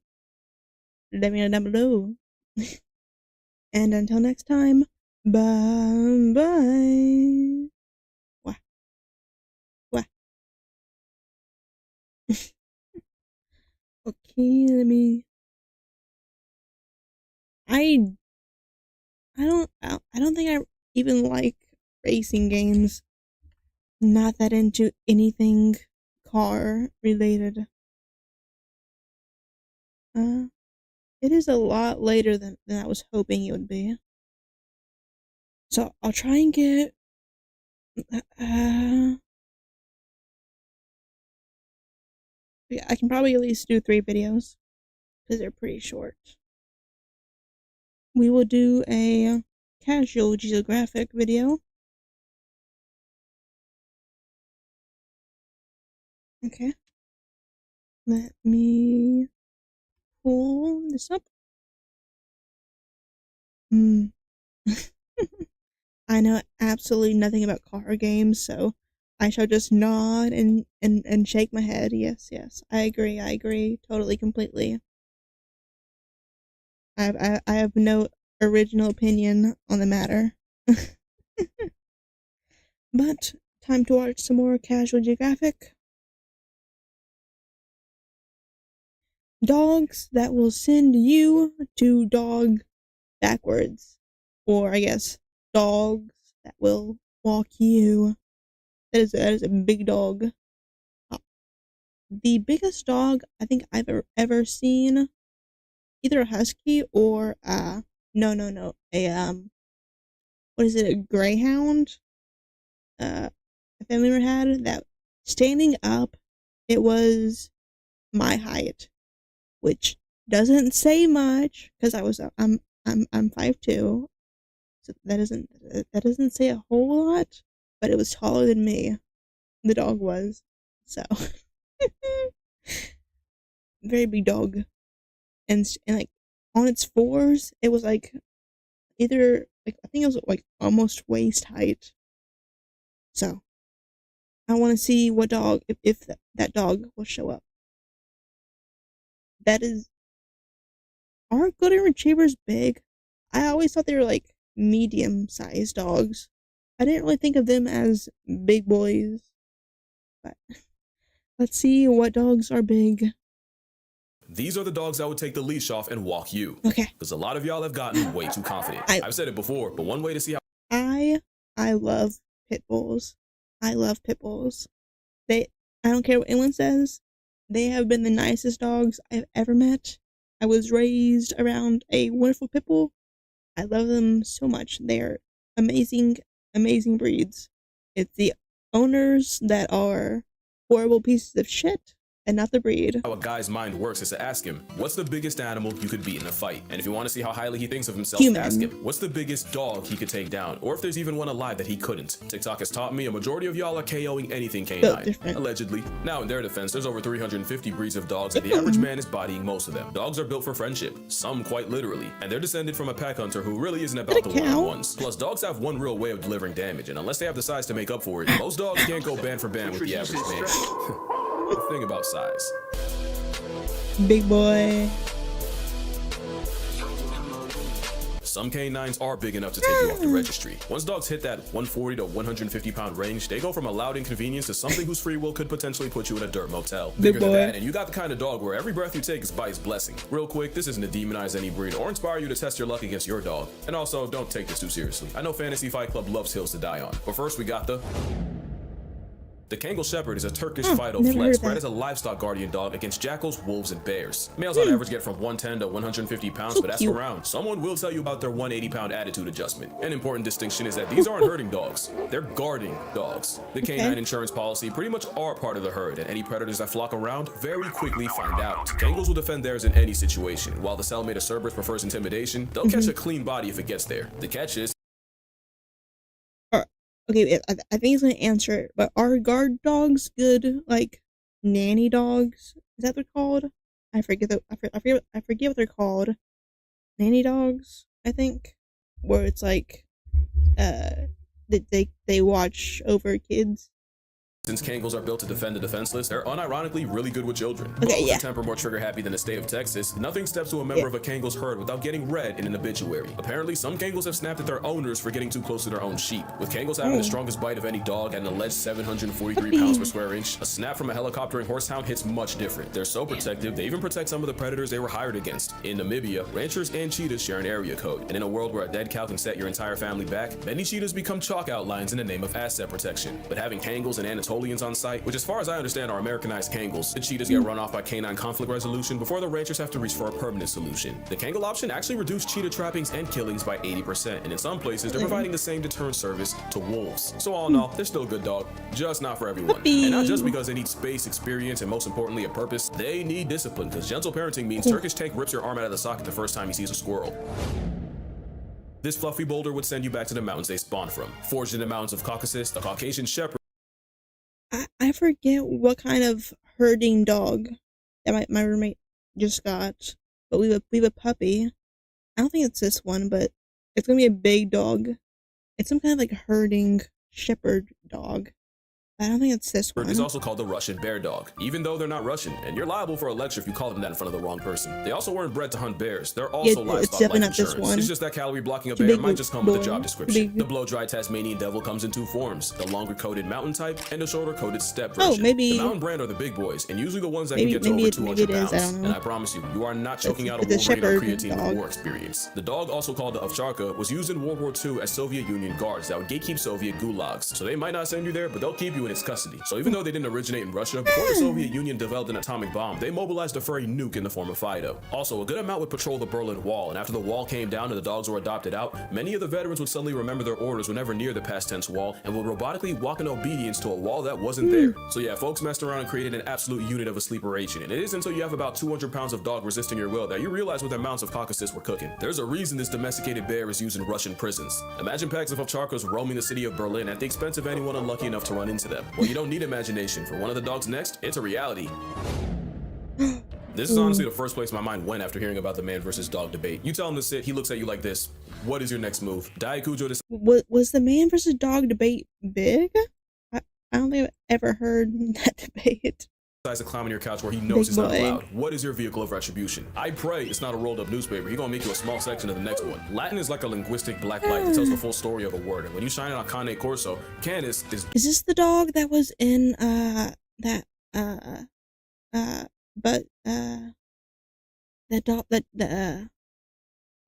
Let me know down below. And until next time, bye-bye. What? Okay, let me... I don't think I even like racing games. Not that into anything car related. It is a lot later than I was hoping it would be. So I'll try and get yeah, I can probably at least do 3 videos because they're pretty short. We will do a casual geographic video. Okay. Let me pull this up. I know absolutely nothing about car games, so I shall just nod and shake my head. Yes, I agree, totally, completely. I have no original opinion on the matter. But time to watch some more casual geographic. Dogs that will send you to dog backwards. Or I guess dogs that will walk you. That is a big dog. The biggest dog I think I've ever seen, either a husky or no, what is it, a greyhound? A family member had that standing up. It was my height, which doesn't say much because I'm 5'2", so that doesn't say a whole lot. but it was taller than me. The dog was. So, very big dog. And like, on its fours, it was like, either, like, I think it was like almost waist height. So, I want to see what dog, if that dog will show up. That is, are golden retrievers big? I always thought they were like medium-sized dogs. I didn't really think of them as big boys. But let's see what dogs are big. These are the dogs that would take the leash off and walk you. Okay. Because a lot of y'all have gotten way too confident. I've said it before, but one way to see how I love pit bulls. I love pit bulls. I don't care what anyone says. They have been the nicest dogs I've ever met. I was raised around a wonderful pit bull. I love them so much. They're amazing, amazing breeds. It's the owners that are horrible pieces of shit, and not the breed. a guy's mind works is to ask him, what's the biggest animal you could beat in a fight? And if you want to see how highly he thinks of himself, Human. ask him, what's the biggest dog he could take down? Or if there's even one alive that he couldn't. TikTok has taught me a majority of y'all are KOing anything canine. Different. Allegedly. Now, in their defense, there's over 350 breeds of dogs, and the average man is bodying most of them. Dogs are built for friendship, some quite literally, and they're descended from a pack hunter who really isn't about the one-on-ones. Plus, dogs have one real way of delivering damage, and unless they have the size to make up for it, most dogs can't go band for band with the average man. The thing about size. Big boy. Some canines are big enough to take you off the registry. Once dogs hit that 140 to 150 pound range, they go from a loud inconvenience to something whose free will could potentially put you in a dirt motel. Bigger than that, and you got the kind of dog where every breath you take is by his blessing. Real quick, this isn't to demonize any breed or inspire you to test your luck against your dog. And also, don't take this too seriously. I know Fantasy Fight Club loves hills to die on, but first we got the Kangal Shepherd is a Turkish Fido flex bred as a livestock guardian dog against jackals, wolves, and bears. Males on average get from 110 to 150 pounds, but ask around. Someone will tell you about their 180-pound attitude adjustment. An important distinction is that these aren't herding dogs. They're guarding dogs. The canine insurance policy pretty much are part of the herd, and any predators that flock around very quickly find out. Kangals will defend theirs in any situation. While the Salamander Cerberus prefers intimidation, they'll catch a clean body if it gets there. The catch is Okay, I think he's gonna answer it, but are guard dogs good, like nanny dogs? Is that what they're called? I forget what they're called. Nanny dogs, I think, where it's like, they watch over kids. Since Kangals are built to defend the defenseless, they're unironically really good with children. But with a temper more trigger-happy than the state of Texas, nothing steps to a member of a Kangal's herd without getting read in an obituary. Apparently, some Kangals have snapped at their owners for getting too close to their own sheep. With Kangals having the strongest bite of any dog at an alleged 743 pounds per square inch, a snap from a helicoptering horsehound hits much different. They're so protective, they even protect some of the predators they were hired against. In Namibia, ranchers and cheetahs share an area code, and in a world where a dead cow can set your entire family back, many cheetahs become chalk outlines in the name of asset protection. But having Kangals and Anatolians on site, which as far as I understand are Americanized Kangals, the cheetahs get run off by canine conflict resolution before the ranchers have to reach for a permanent solution. The Kangal option actually reduced cheetah trappings and killings by 80%, and in some places they're providing the same deterrent service to wolves. So all in all, they're still a good dog, just not for everyone. And not just because they need space, experience, and most importantly a purpose, they need discipline, because gentle parenting means Turkish tank rips your arm out of the socket the first time he sees a squirrel. This fluffy boulder would send you back to the mountains they spawned from. Forged in the mountains of Caucasus, the Caucasian Shepherd I forget what kind of herding dog that my roommate just got, but we have a puppy. I don't think it's this one, but it's gonna be a big dog. It's some kind of like herding shepherd dog. I don't think it's this one. is also called the Russian bear dog, even though they're not Russian, and you're liable for a lecture if you call them that in front of the wrong person. They also weren't bred to hunt bears. They're also livestock life insurance. It's just that calorie blocking a bear might just come with the job description. The blow-dry Tasmanian devil comes in two forms, the longer-coated mountain type and the shorter-coated steppe version. Maybe the mountain brand are the big boys, and usually the ones that can get to over 200 pounds. And I promise you, you are not choking out a Wolverine or creatine with war experience. The dog, also called the Ovcharka, was used in World War II as Soviet Union guards that would gatekeep Soviet gulags. So they might not send you there, but they'll keep you in its custody. So even though they didn't originate in Russia, before the Soviet Union developed an atomic bomb, they mobilized a furry nuke in the form of Fido. Also, a good amount would patrol the Berlin Wall, and after the wall came down and the dogs were adopted out, many of the veterans would suddenly remember their orders whenever near the past tense wall and would robotically walk in obedience to a wall that wasn't there. So yeah, folks messed around and created an absolute unit of a sleeper agent, and it isn't until you have about 200 pounds of dog resisting your will that you realize what their mounts of Caucasus were cooking. There's a reason this domesticated bear is used in Russian prisons. Imagine packs of ovcharkas roaming the city of Berlin at the expense of anyone unlucky enough to run into them. Well, you don't need imagination. For one of the dogs next, it's a reality. This is honestly the first place my mind went after hearing about the man versus dog debate. You tell him to sit, he looks at you like this. What is your next move? Daikujo Was the man versus dog debate big? I don't think I've ever heard that debate. decides to climb on your couch where he knows he's not allowed. What is your vehicle of retribution? I pray it's not a rolled up newspaper. He's gonna make you a small section of the next one. Latin is like a linguistic black light that tells the full story of a word. And when you shine it on Cane Corso, Canis is... Is this the dog that was in, that dog,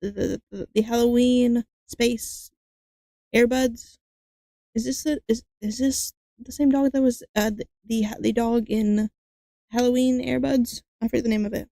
the Halloween space Airbuds? Is this the same dog that was the dog in Halloween Airbuds? I forget the name of it.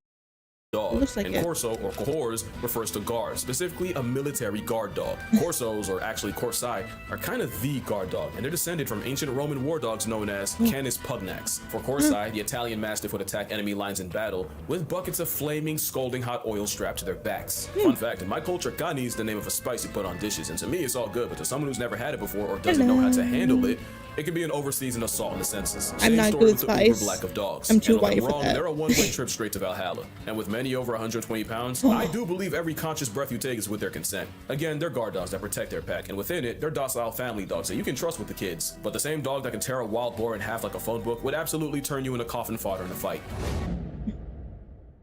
Dog. It looks like and it. Corso or Cohors refers to guard, specifically a military guard dog. Corsos, or actually Corsai, are kind of the guard dog, and they're descended from ancient Roman war dogs known as Canis pugnax. For Corsai, the Italian Mastiff would attack enemy lines in battle with buckets of flaming, scalding hot oil strapped to their backs. Fun fact, in my culture, Gani is the name of a spice you put on dishes, and to me it's all good, but to someone who's never had it before or doesn't know how to handle it, it can be an overseasoned assault in the senses. I'm Same not story good with with the spice. uber black of dogs. I'm too And don't get white me for wrong, that. they're a one-way trip straight to Valhalla. And with many over 120 pounds, I do believe every conscious breath you take is with their consent. Again, they're guard dogs that protect their pack, and within it, they're docile family dogs that you can trust with the kids. But the same dog that can tear a wild boar in half like a phone book would absolutely turn you into coffin fodder in a fight.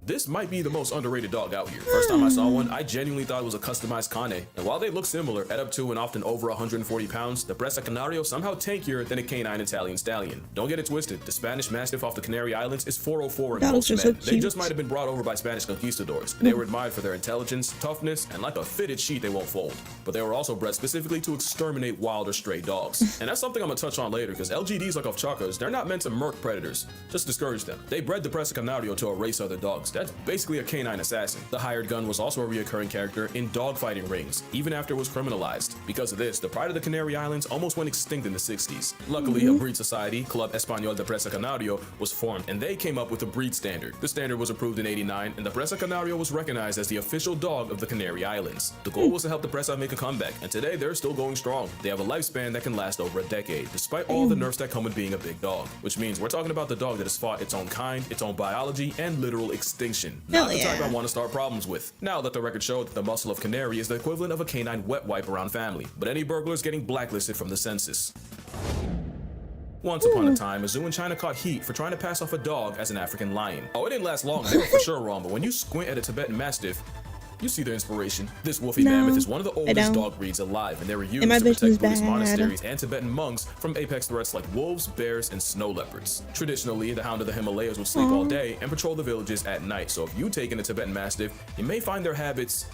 This might be the most underrated dog out here. First time I saw one, I genuinely thought it was a customized Cane. And while they look similar, at up to and often over 140 pounds, the Bressa Canario somehow tankier than a canine Italian stallion. Don't get it twisted, the Spanish Mastiff off the Canary Islands is 404 in Dogs most are so men. They cute. just might have been brought over by Spanish conquistadors. They were admired for their intelligence, toughness, and like a fitted sheet they won't fold. But they were also bred specifically to exterminate wild or stray dogs. And that's something I'm gonna touch on later, because LGDs like ovcharkas, they're not meant to murk predators, just discourage them. They bred the Bressa Canario to erase other dogs. That's basically a canine assassin. The hired gun was also a reoccurring character in dogfighting rings, even after it was criminalized. Because of this, the pride of the Canary Islands almost went extinct in the 60s. Luckily, a breed society, Club Español de Bressa Canario, was formed, and they came up with a breed standard. The standard was approved in '89, and the Bressa Canario was recognized as the official dog of the Canary Islands. The goal was to help the Bressa make a comeback, and today they're still going strong. They have a lifespan that can last over a decade, despite all the nerfs that come with being a big dog. Which means we're talking about the dog that has fought its own kind, its own biology, and literal extinction. Not the type I want to start problems with. Now let the record show that the muscle of canary is the equivalent of a canine wet wipe around family, but any burglars getting blacklisted from the census. Once upon a time, a zoo in China caught heat for trying to pass off a dog as an African lion. Oh, it didn't last long, they were for sure wrong, but when you squint at a Tibetan Mastiff, you see their inspiration. This woolly mammoth is one of the oldest dog breeds alive, and they were used to protect Buddhist monasteries and Tibetan monks from apex threats like wolves, bears, and snow leopards. Traditionally, the hound of the Himalayas would sleep all day and patrol the villages at night, so if you take in a Tibetan Mastiff, you may find their habits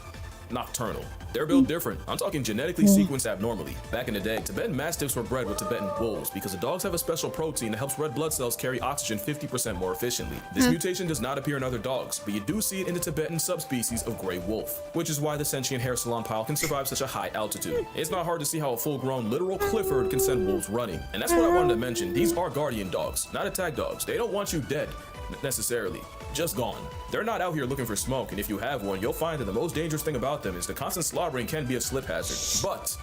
nocturnal. They're built different. I'm talking genetically sequenced abnormally. Back in the day, Tibetan Mastiffs were bred with Tibetan wolves because the dogs have a special protein that helps red blood cells carry oxygen 50% more efficiently. This mutation does not appear in other dogs, but you do see it in the Tibetan subspecies of gray wolf, which is why the sentient hair salon pile can survive such a high altitude. It's not hard to see how a full-grown literal Clifford can send wolves running. And that's what I wanted to mention. These are guardian dogs, not attack dogs. They don't want you dead, necessarily. Just gone. They're not out here looking for smoke, and if you have one, you'll find that the most dangerous thing about them is the constant slaughtering can be a slip hazard. But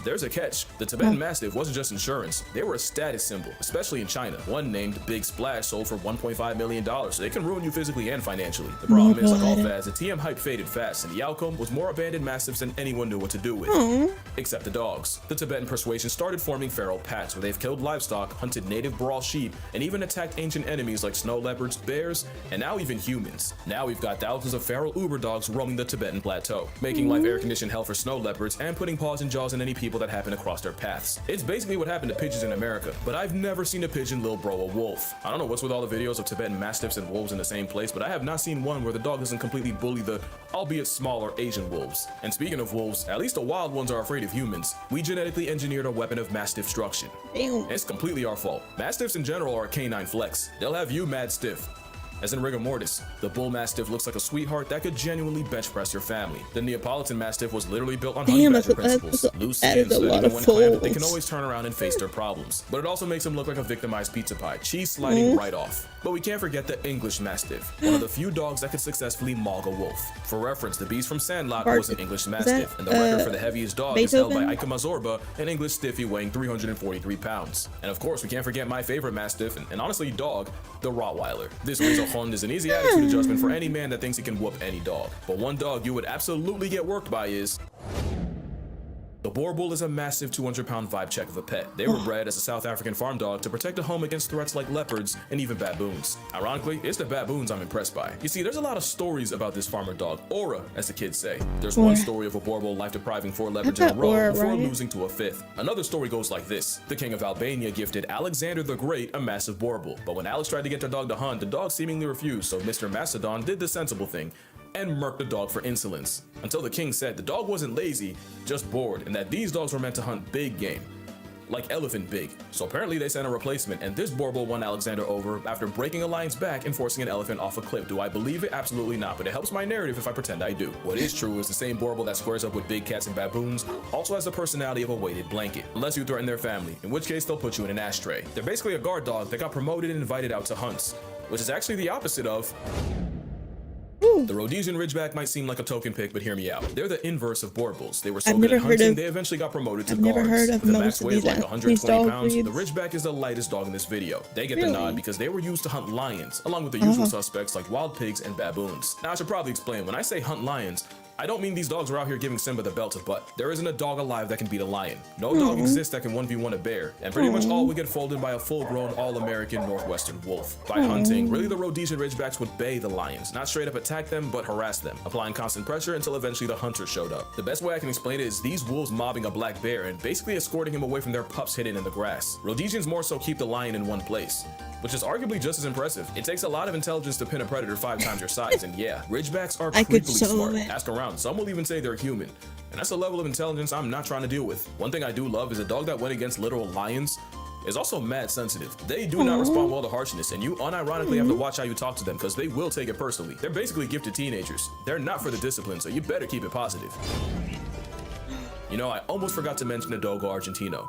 there's a catch. The Tibetan Mastiff wasn't just insurance, they were a status symbol, especially in China. One named Big Splash sold for $1.5 million, so they can ruin you physically and financially. The problem is, like all fads, the TM hype faded fast, and the outcome was more abandoned Mastiffs than anyone knew what to do with. Except the dogs. The Tibetan persuasion started forming feral packs where they've killed livestock, hunted native Baral sheep, and even attacked ancient enemies like snow leopards, bears, and now even humans. Now we've got thousands of feral uber dogs roaming the Tibetan plateau, making life air-conditioned hell for snow leopards and putting paws and jaws in any people people that happen to cross their paths. It's basically what happened to pigeons in America, but I've never seen a pigeon lil bro a wolf. I don't know what's with all the videos of Tibetan mastiffs and wolves in the same place, but I have not seen one where the dog doesn't completely bully the, albeit smaller, Asian wolves. And speaking of wolves, at least the wild ones are afraid of humans. We genetically engineered a weapon of mastiff destruction. Damn. It's completely our fault. Mastiffs in general are a canine flex. They'll have you mad stiff. As in rigor mortis, the bull mastiff looks like a sweetheart that could genuinely bench press your family. The Neapolitan mastiff was literally built on honey badger principles. Loose skin so that even when clamped, they can always turn around and face their problems. But it also makes him look like a victimized pizza pie, cheese sliding right off. But we can't forget the English mastiff, one of the few dogs that could successfully maul a wolf. For reference, the beast from Sandlot was an English mastiff, and the record for the heaviest dog is held by Ika Mazorba, an English stiffy weighing 343 pounds. And of course, we can't forget my favorite mastiff, and honestly dog, the Rottweiler. This weasel Hund is an easy attitude adjustment for any man that thinks he can whoop any dog. But one dog you would absolutely get worked by is... The boar bull is a massive 200-pound vibe check of a pet. They were bred as a South African farm dog to protect a home against threats like leopards and even baboons. Ironically, it's the baboons I'm impressed by. You see, there's a lot of stories about this farmer dog, Aura, as the kids say. There's one story of a boar bull life-depriving 4 leopards in a row before losing to a 5th. Another story goes like this. The king of Albania gifted Alexander the Great a massive boar bull, but when Alex tried to get the dog to hunt, the dog seemingly refused, so Mr. Macedon did the sensible thing and murked the dog for insolence. Until the king said the dog wasn't lazy, just bored, and that these dogs were meant to hunt big game. Like elephant big. So apparently they sent a replacement, and this boar bull won Alexander over after breaking a lion's back and forcing an elephant off a cliff. Do I believe it? Absolutely not, but it helps my narrative if I pretend I do. What is true is the same boar bull that squares up with big cats and baboons also has the personality of a weighted blanket, unless you threaten their family, in which case they'll put you in an ashtray. They're basically a guard dog that got promoted and invited out to hunts, which is actually the opposite of... The Rhodesian Ridgeback might seem like a token pick, but hear me out. They're the inverse of boar bulls. They were so good at hunting, they eventually got promoted to guards. With a max weight of like 120 pounds, the Ridgeback is the lightest dog in this video. They get the nod because they were used to hunt lions, along with the usual suspects like wild pigs and baboons. Now I should probably explain, when I say hunt lions, I don't mean these dogs are out here giving Simba the belt of butt. There isn't a dog alive that can beat a lion. No dog exists that can 1v1 a bear, and pretty much all would get folded by a full-grown all-American Northwestern wolf. By hunting, really the Rhodesian Ridgebacks would bay the lions, not straight up attack them, but harass them, applying constant pressure until eventually the hunter showed up. The best way I can explain it is these wolves mobbing a black bear and basically escorting him away from their pups hidden in the grass. Rhodesians more so keep the lion in one place, which is arguably just as impressive. It takes a lot of intelligence to pin a predator 5 times your size, and yeah, Ridgebacks are creepily smart. Ask around, some will even say they're human, and that's a level of intelligence I'm not trying to deal with. One thing I do love is a dog that went against literal lions is also mad sensitive. They do not respond well to harshness, and you unironically have to watch how you talk to them because they will take it personally. They're basically gifted teenagers. They're not for the discipline, so you better keep it positive. You know, I almost forgot to mention the Dogo Argentino.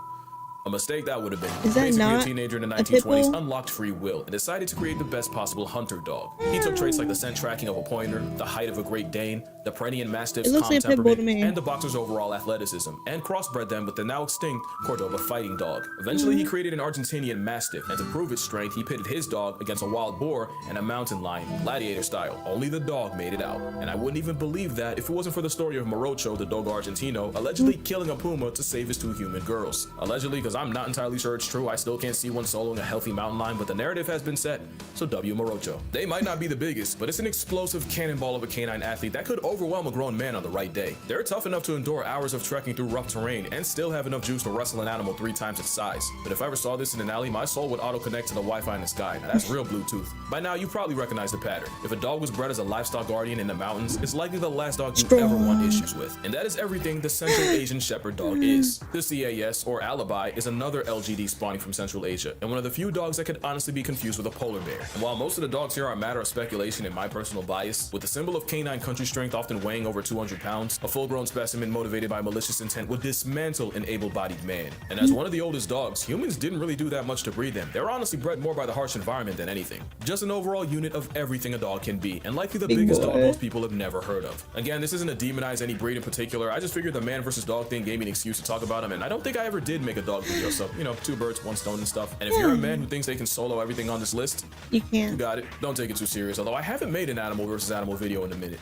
A mistake that would have been. Basically, a teenager in the 1920s unlocked free will and decided to create the best possible hunter dog. He took traits like the scent tracking of a pointer, the height of a Great Dane, the Pyrenean Mastiff's calm temperament, and the boxer's overall athleticism, and crossbred them with the now extinct Cordoba fighting dog. Eventually, he created an Argentinian Mastiff, and to prove its strength, he pitted his dog against a wild boar and a mountain lion, gladiator style. Only the dog made it out. And I wouldn't even believe that if it wasn't for the story of Morocho, the Dogo Argentino, allegedly killing a puma to save his 2 human girls. Allegedly, because I'm not entirely sure it's true. I still can't see one soloing a healthy mountain lion, but the narrative has been set, so W Morocho. They might not be the biggest, but it's an explosive cannonball of a canine athlete that could overwhelm a grown man on the right day. They're tough enough to endure hours of trekking through rough terrain and still have enough juice to wrestle an animal 3 times its size. But if I ever saw this in an alley, my soul would auto-connect to the Wi-Fi in the sky. Now that's real Bluetooth. By now, you probably recognize the pattern. If a dog was bred as a livestock guardian in the mountains, it's likely the last dog you ever want issues with. And that is everything the Central Asian Shepherd dog is. The CAS, or Alibi, is another LGD spawning from Central Asia, and one of the few dogs that could honestly be confused with a polar bear. And while most of the dogs here are a matter of speculation and my personal bias, with the symbol of canine country strength often weighing over 200 pounds, a full-grown specimen motivated by malicious intent would dismantle an able-bodied man. And as one of the oldest dogs, humans didn't really do that much to breed them. They were honestly bred more by the harsh environment than anything. Just an overall unit of everything a dog can be, and likely the biggest dog most people have never heard of. Again, this isn't to demonize any breed in particular. I just figured the man versus dog thing gave me an excuse to talk about him, and I don't think I ever did make a dog video, so, you know, 2 birds, 1 stone and stuff. And if you're a man who thinks they can solo everything on this list, you got it. Don't take it too serious, although I haven't made an animal versus animal video in a minute.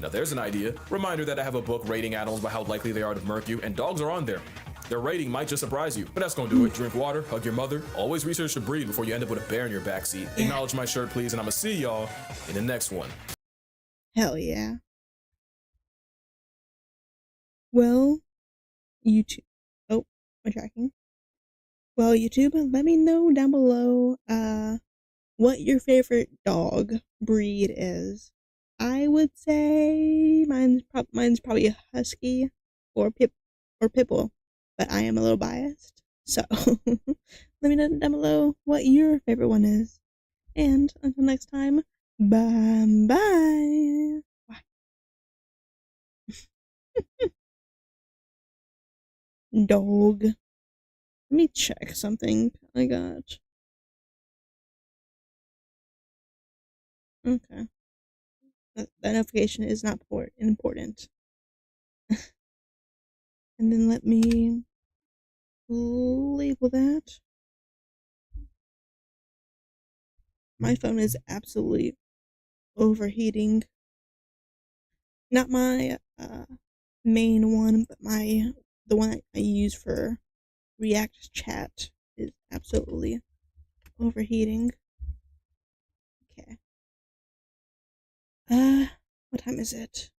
Now there's an idea. Reminder that I have a book rating animals by how likely they are to murk you, and dogs are on there. Their rating might just surprise you, but that's gonna do it. Drink water, hug your mother, always research your breed before you end up with a bear in your backseat. Acknowledge my shirt, please, and I'm gonna see y'all in the next one. Hell yeah. Well, YouTube. my tracking. Well, YouTube, let me know down below what your favorite dog breed is. I would say mine's probably a husky or pitbull, but I am a little biased. So let me know down below what your favorite one is. And until next time, bye. Dog. Let me check something I got. Okay. That notification is not important. And then let me label that. My phone is absolutely overheating. Not my main one, but the one I use for React chat is absolutely overheating. Okay. What time is it?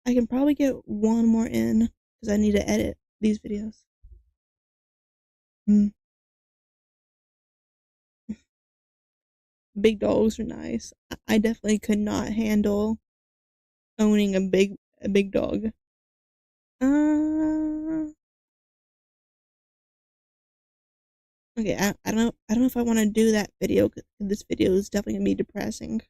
I can probably get one more in because I need to edit these videos. Big dogs are nice. I definitely could not handle owning a big dog. Okay, I don't know if I want to do that video, because this video is definitely gonna be depressing.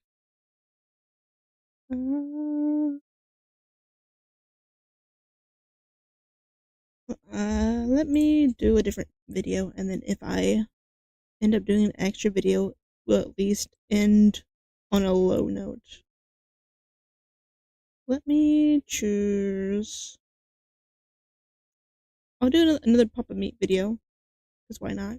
Let me do a different video, and then if I end up doing an extra video, we'll at least end on a low note. Let me choose. I'll do another Papa Meat video, because why not?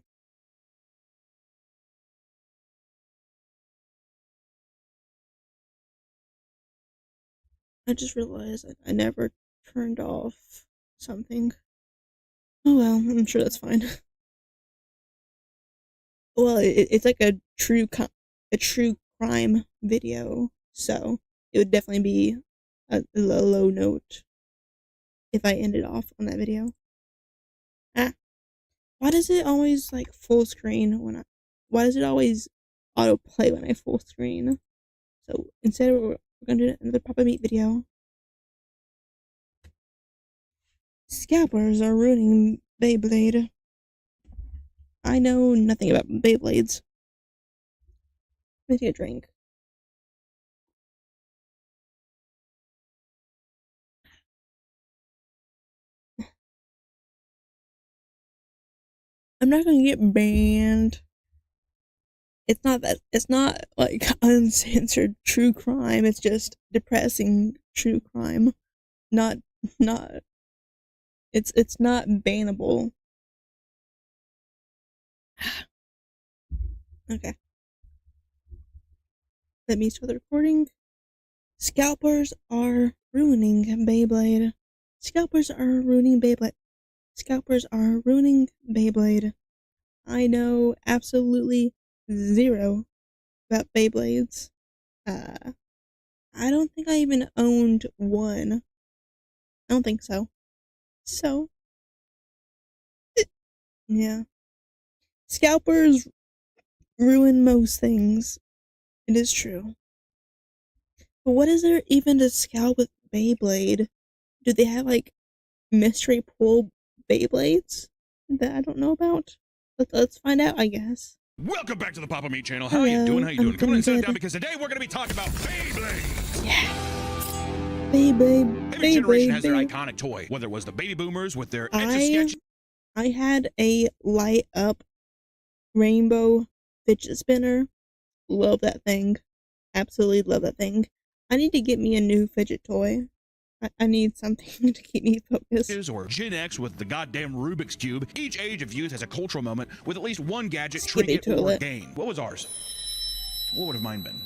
I just realized I never turned off something. Oh well, I'm sure that's fine. Well, it's like a true crime video, so it would definitely be a low note if I ended off on that video. Why does it always like full screen why does it always autoplay when I full screen? So instead we're gonna do another Papa Meat video. Scalpers are ruining Beyblade. I know nothing about Beyblades. Let me take a drink. I'm not gonna get banned. It's not like uncensored true crime, it's just depressing true crime. It's not bannable. Okay. Let me start the recording. Scalpers are ruining Beyblade. Scalpers are ruining Beyblade. Scalpers are ruining Beyblade. I know absolutely zero about Beyblades. I don't think I even owned one. I don't think so. So, yeah. Scalpers ruin most things. It is true. But what is there even to scalp with Beyblade? Do they have like mystery pool Beyblades that I don't know about? Let's find out, I guess. Welcome back to the Papa Meat channel. How you doing? How you doing? Come on and sit down, because today we're going to be talking about Beyblade. Yeah. Beyblade. Every generation has their iconic toy, whether it was the baby boomers with their etch-a-sketch. I had a light up rainbow fidget spinner. Love that thing. Absolutely love that thing. I need to get me a new fidget toy. I need something to keep me focused. Or Gen X with the goddamn Rubik's Cube. Each age of youth has a cultural moment with at least one gadget, trinket, or game. What was ours? What would have mine been?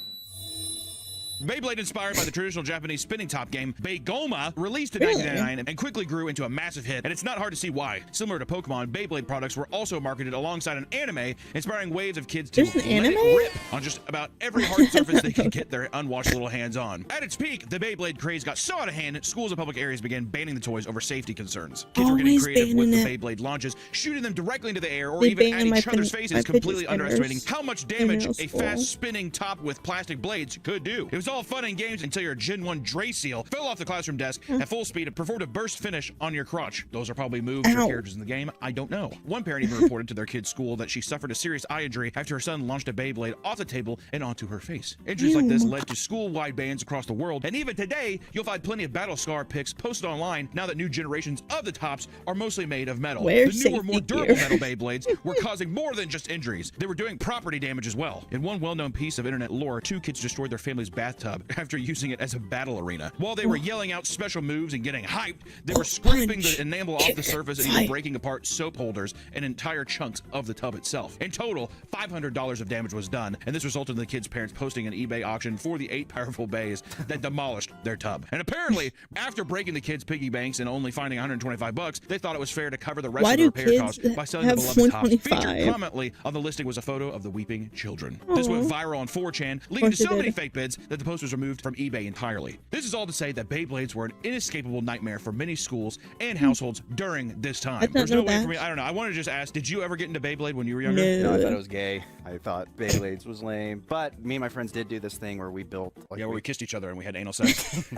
Beyblade, inspired by the traditional Japanese spinning top game Beigoma, released in Really? 1999 and quickly grew into a massive hit, and it's not hard to see why. Similar to Pokemon, Beyblade products were also marketed alongside an anime, inspiring waves of kids to There's an let it anime? rip on just about every hard surface they could get their unwashed little hands on. At its peak, the Beyblade craze got so out of hand, schools and public areas began banning the toys over safety concerns. Kids were getting Always creative with the banning it. Beyblade launches, shooting them directly into the air, or They even banned at my each other's my faces, fidget completely spinners underestimating how much in damage middle a school. fast spinning top with plastic blades could do. It was all fun and games until your Gen 1 Draceal fell off the classroom desk at full speed and performed a burst finish on your crotch. Those are probably moves or Ow. characters in the game. I don't know. One parent even reported to their kid's school that she suffered a serious eye injury after her son launched a Beyblade off the table and onto her face. Injuries like this Ew. led to school-wide bans across the world, and even today, you'll find plenty of battle scar pics posted online now that new generations of the tops are mostly made of metal. Wear The newer, more safety durable gear. metal Beyblades were causing more than just injuries. They were doing property damage as well. In one well-known piece of internet lore, 2 kids destroyed their family's bathtub after using it as a battle arena. While they were yelling out special moves and getting hyped, they were scraping the enamel off the surface and even breaking apart soap holders and entire chunks of the tub itself. In total, $500 of damage was done, and this resulted in the kids' parents posting an eBay auction for the 8 powerful bays that demolished their tub. And apparently, after breaking the kids' piggy banks and only finding $125, they thought it was fair to cover the rest Why of the do repair kids costs by selling the have beloved tops. Featured 125? prominently on the listing was a photo of the weeping children. This went viral on 4chan, leading to course it so many did. fake bids that the post was removed from eBay entirely. This is all to say that Beyblades were an inescapable nightmare for many schools and households during this time. I didn't There's no know way that. for me, I don't know. I want to just ask, did you ever get into Beyblade when you were younger? No, I thought it No. was gay. I thought Beyblades was lame. But me and my friends did do this thing where we built. Like, Yeah, where we kissed each other and we had anal sex.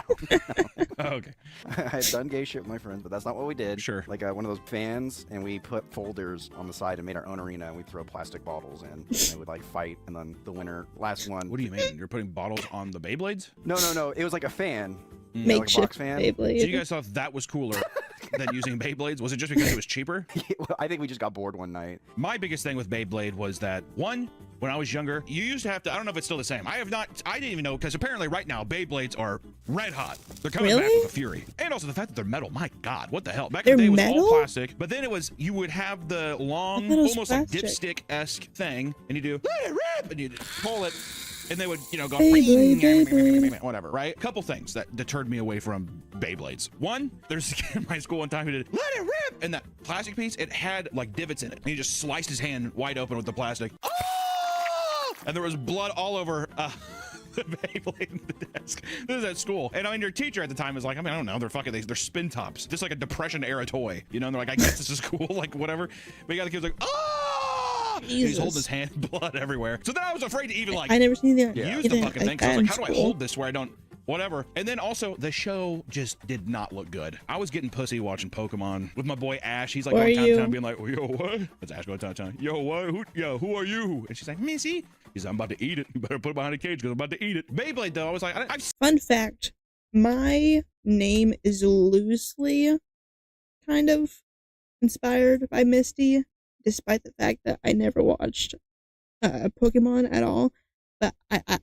Oh, okay. I had done gay shit with my friends, but that's not what we did. Sure. Like one of those fans, and we put folders on the side and made our own arena, and we'd throw plastic bottles in, and they would like fight, and then the winner, last one. What do you mean? You're putting bottles on the Beyblades? No. It was like a fan. You know, like a Makeshift box fan. Beyblade. So you guys thought that was cooler than using Beyblades? Was it just because it was cheaper? I think we just got bored one night. My biggest thing with Beyblade was that, one, when I was younger, you used to have to, I don't know if it's still the same. I didn't even know, because apparently right now, Beyblades are red hot. They're coming back Really? with a fury. And also the fact that they're metal. My God, what the hell? Back They're in the day, it was metal? all plastic, but then it was, you would have the long, I thought it was almost like plastic. dipstick-esque thing, and you do, let it rip, and you pull it, and they would, you know, go, Beyblade, Beyblade. whatever, right? Couple things that deterred me away from Beyblades. One, there's a kid in my school one time who did, let it rip, and that plastic piece, it had like divots in it, and he just sliced his hand wide open with the plastic. Oh! And there was blood all over the Beyblade in the desk. This is at school. And I mean, your teacher at the time was like, I mean, I don't know, they're spin tops. Just like a Depression era toy. You know, and they're like, I guess this is cool, like whatever. But you got the kids like, oh! And he's holding his hand, blood everywhere. So then I was afraid to even like I never seen the use the fucking thing. 'Cause I was like, how do I hold this where I don't whatever? And then also the show just did not look good. I was getting pussy watching Pokemon with my boy Ash. He's like Who going are time to you? time being like, yo, what? That's Ash going time to time. Yo, what? Who are you? And she's like, Missy. He's like, I'm about to eat it. You better put it behind a cage because I'm about to eat it. Beyblade though, I was like, I've Fun fact, my name is loosely kind of inspired by Misty, despite the fact that I never watched Pokemon at all. But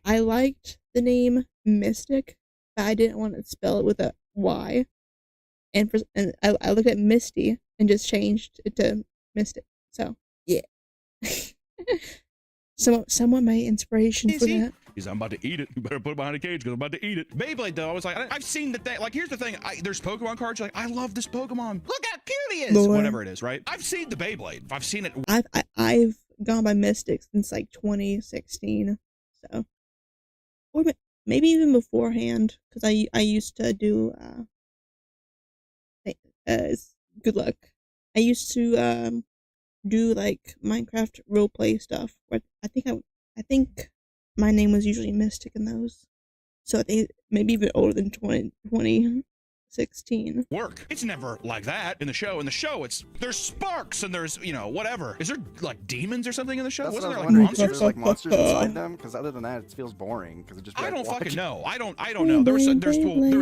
I liked the name Mistic, but I didn't want to spell it with a Y. And I looked at Misty and just changed it to Mystic. So yeah. Somewhat my inspiration for that. He's like, I'm about to eat it. You better put it behind a cage because I'm about to eat it. Beyblade, though, I was like, I've seen the thing. Like, here's the thing. There's Pokemon cards. You're like, I love this Pokemon. Look how cute he is. Lord. Whatever it is, right? I've seen the Beyblade. I've seen it. I've gone by Mystic since like 2016. So, or maybe even beforehand, because I used to do good luck. I used to do like Minecraft roleplay stuff. But I think my name was usually Mystic in those. So I think maybe even older than 2016. Work. It's never like that in the show. In the show, there's sparks and there's, you know, whatever. Is there like demons or something in the show? That's Wasn't what there I was like wondering. There's monsters? like monsters inside them, because other than that, it feels boring. Because it just. I don't watch. fucking know. I don't know. There was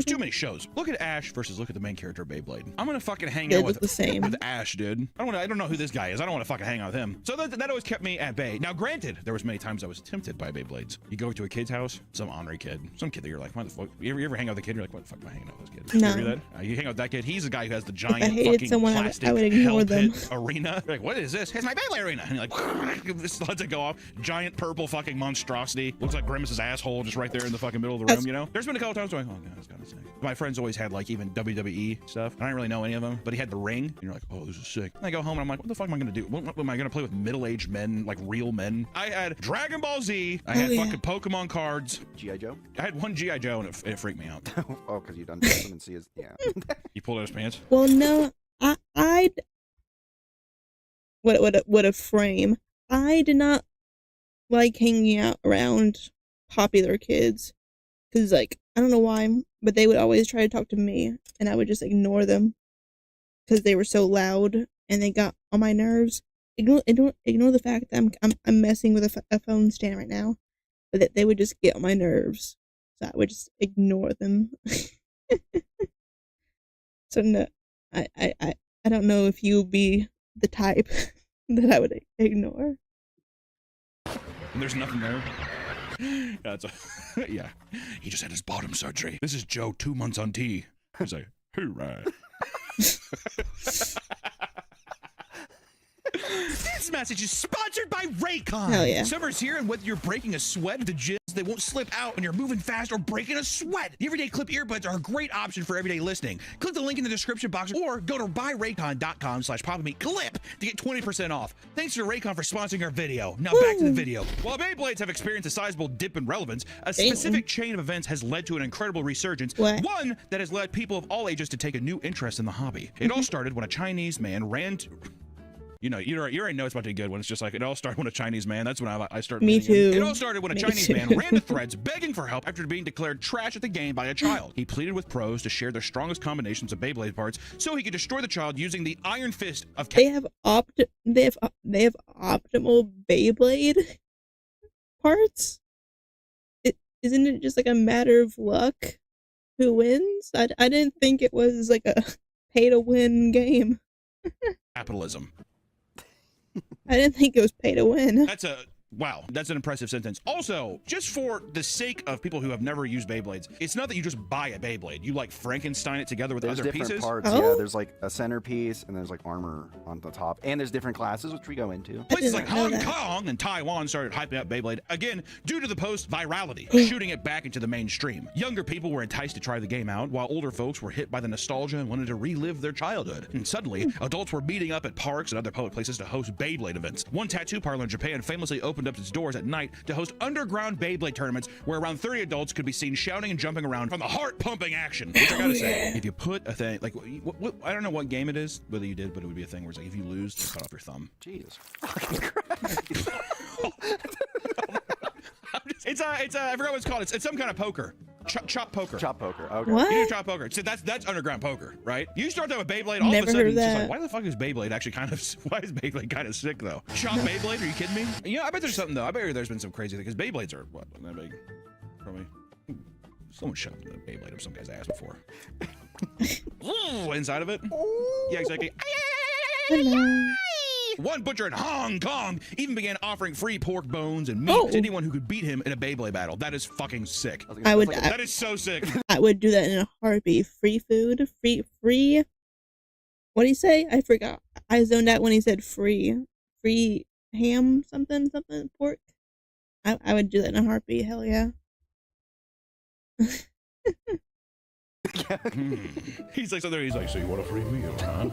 too many shows. Look at Ash versus look at the main character of Beyblade. I'm gonna fucking hang They out look the same. with Ash, dude. I don't know who this guy is. I don't want to fucking hang out with him. So that always kept me at bay. Now, granted, there was many times I was tempted by Beyblades. You go to a kid's house, some ornery kid, some kid that you're like, what the fuck? You ever hang out with a kid? You're like, what the fuck am I hanging out with this kid? No. You do that. You hang out with that kid. He's the guy who has the giant hated fucking someone, plastic I would ignore hell them. pit arena. Like, what is this? It's my Beyblade arena. And you're like, just lets it go off. Giant purple fucking monstrosity. Looks like Grimace's asshole just right there in the fucking middle of the room, you know? There's been a couple times where I'm like, oh, God, it's kind of sick. My friends always had like even WWE stuff. I didn't really know any of them, but he had the ring. And you're like, oh, this is sick. And I go home and I'm like, what the fuck am I going to do? What am I going to play with middle-aged men, like real men? I had Dragon Ball Z. I had fucking Pokemon cards. G.I. Joe? I had one G.I. Joe and it freaked me out. Oh, because you done dress him and see his, yeah. He pulled out his pants. Well, no, I'd what a frame. I did not like hanging out around popular kids because, like, I don't know why, but they would always try to talk to me, and I would just ignore them because they were so loud and they got on my nerves. Ignore the fact that I'm messing with a phone stand right now, but that they would just get on my nerves, so I would just ignore them. So no, I don't know if you would be the type that I would ignore. And there's nothing there. That's yeah. He just had his bottom surgery. This is Joe 2 months on T. He's like, hoorah. This message is sponsored by Raycon. Hell yeah. Summer's here, and whether you're breaking a sweat with the jizz, they won't slip out when you're moving fast or breaking a sweat. The Everyday Clip earbuds are a great option for everyday listening. Click the link in the description box or go to buyraycon.com/PopaMeClip to get 20% off. Thanks to Raycon for sponsoring our video. Now back to the video. While Beyblades have experienced a sizable dip in relevance, a specific chain of events has led to an incredible resurgence. One that has led people of all ages to take a new interest in the hobby. It all started when a Chinese man ran to... You already know it's about to be good when it's just like, it all started when a Chinese man, that's when I started. Me too. It all started when a Chinese man ran to threads begging for help after being declared trash at the game by a child. He pleaded with pros to share their strongest combinations of Beyblade parts so he could destroy the child using the iron fist of... They have optimal Beyblade parts? Isn't it just like a matter of luck who wins? I didn't think it was like a pay-to-win game. Capitalism. I didn't think it was pay to win. Wow, that's an impressive sentence. Also, just for the sake of people who have never used Beyblades, it's not that you just buy a Beyblade. You like Frankenstein it together with other pieces. There's different parts, yeah. There's like a centerpiece and there's like armor on the top. And there's different classes, which we go into. Places like Hong Kong and Taiwan started hyping up Beyblade, again, due to the post virality, shooting it back into the mainstream. Younger people were enticed to try the game out, while older folks were hit by the nostalgia and wanted to relive their childhood. And suddenly, adults were meeting up at parks and other public places to host Beyblade events. One tattoo parlor in Japan famously opened up its doors at night to host underground Beyblade tournaments where around 30 adults could be seen shouting and jumping around from the heart-pumping action. Which I gotta say, if you put a thing, like, I don't know what game it is, whether you did, but it would be a thing where it's like, if you lose, they cut off your thumb. Jesus fucking Christ. I forgot what it's called. It's some kind of poker. Chop poker. Chop poker. Okay. What? You do chop poker. So that's underground poker, right? You start that with Beyblade, all of a sudden it's just like, why the fuck is Beyblade actually why is Beyblade kind of sick though? Chop Beyblade? Are you kidding me? Yeah, I bet there's something though. I bet there's been some crazy thing because Beyblades are what, that big? Probably. Someone shoved the Beyblade up some guy's ass before. Inside of it. Yeah, exactly. Hello. One butcher in Hong Kong even began offering free pork bones and meat to anyone who could beat him in a Beyblade battle. That is fucking sick. That is so sick. I would do that in a heartbeat. Free food, free. What did he say? I forgot. I zoned out when he said free ham, something pork. I would do that in a heartbeat. Hell yeah. He's like, so you want a free meal, huh?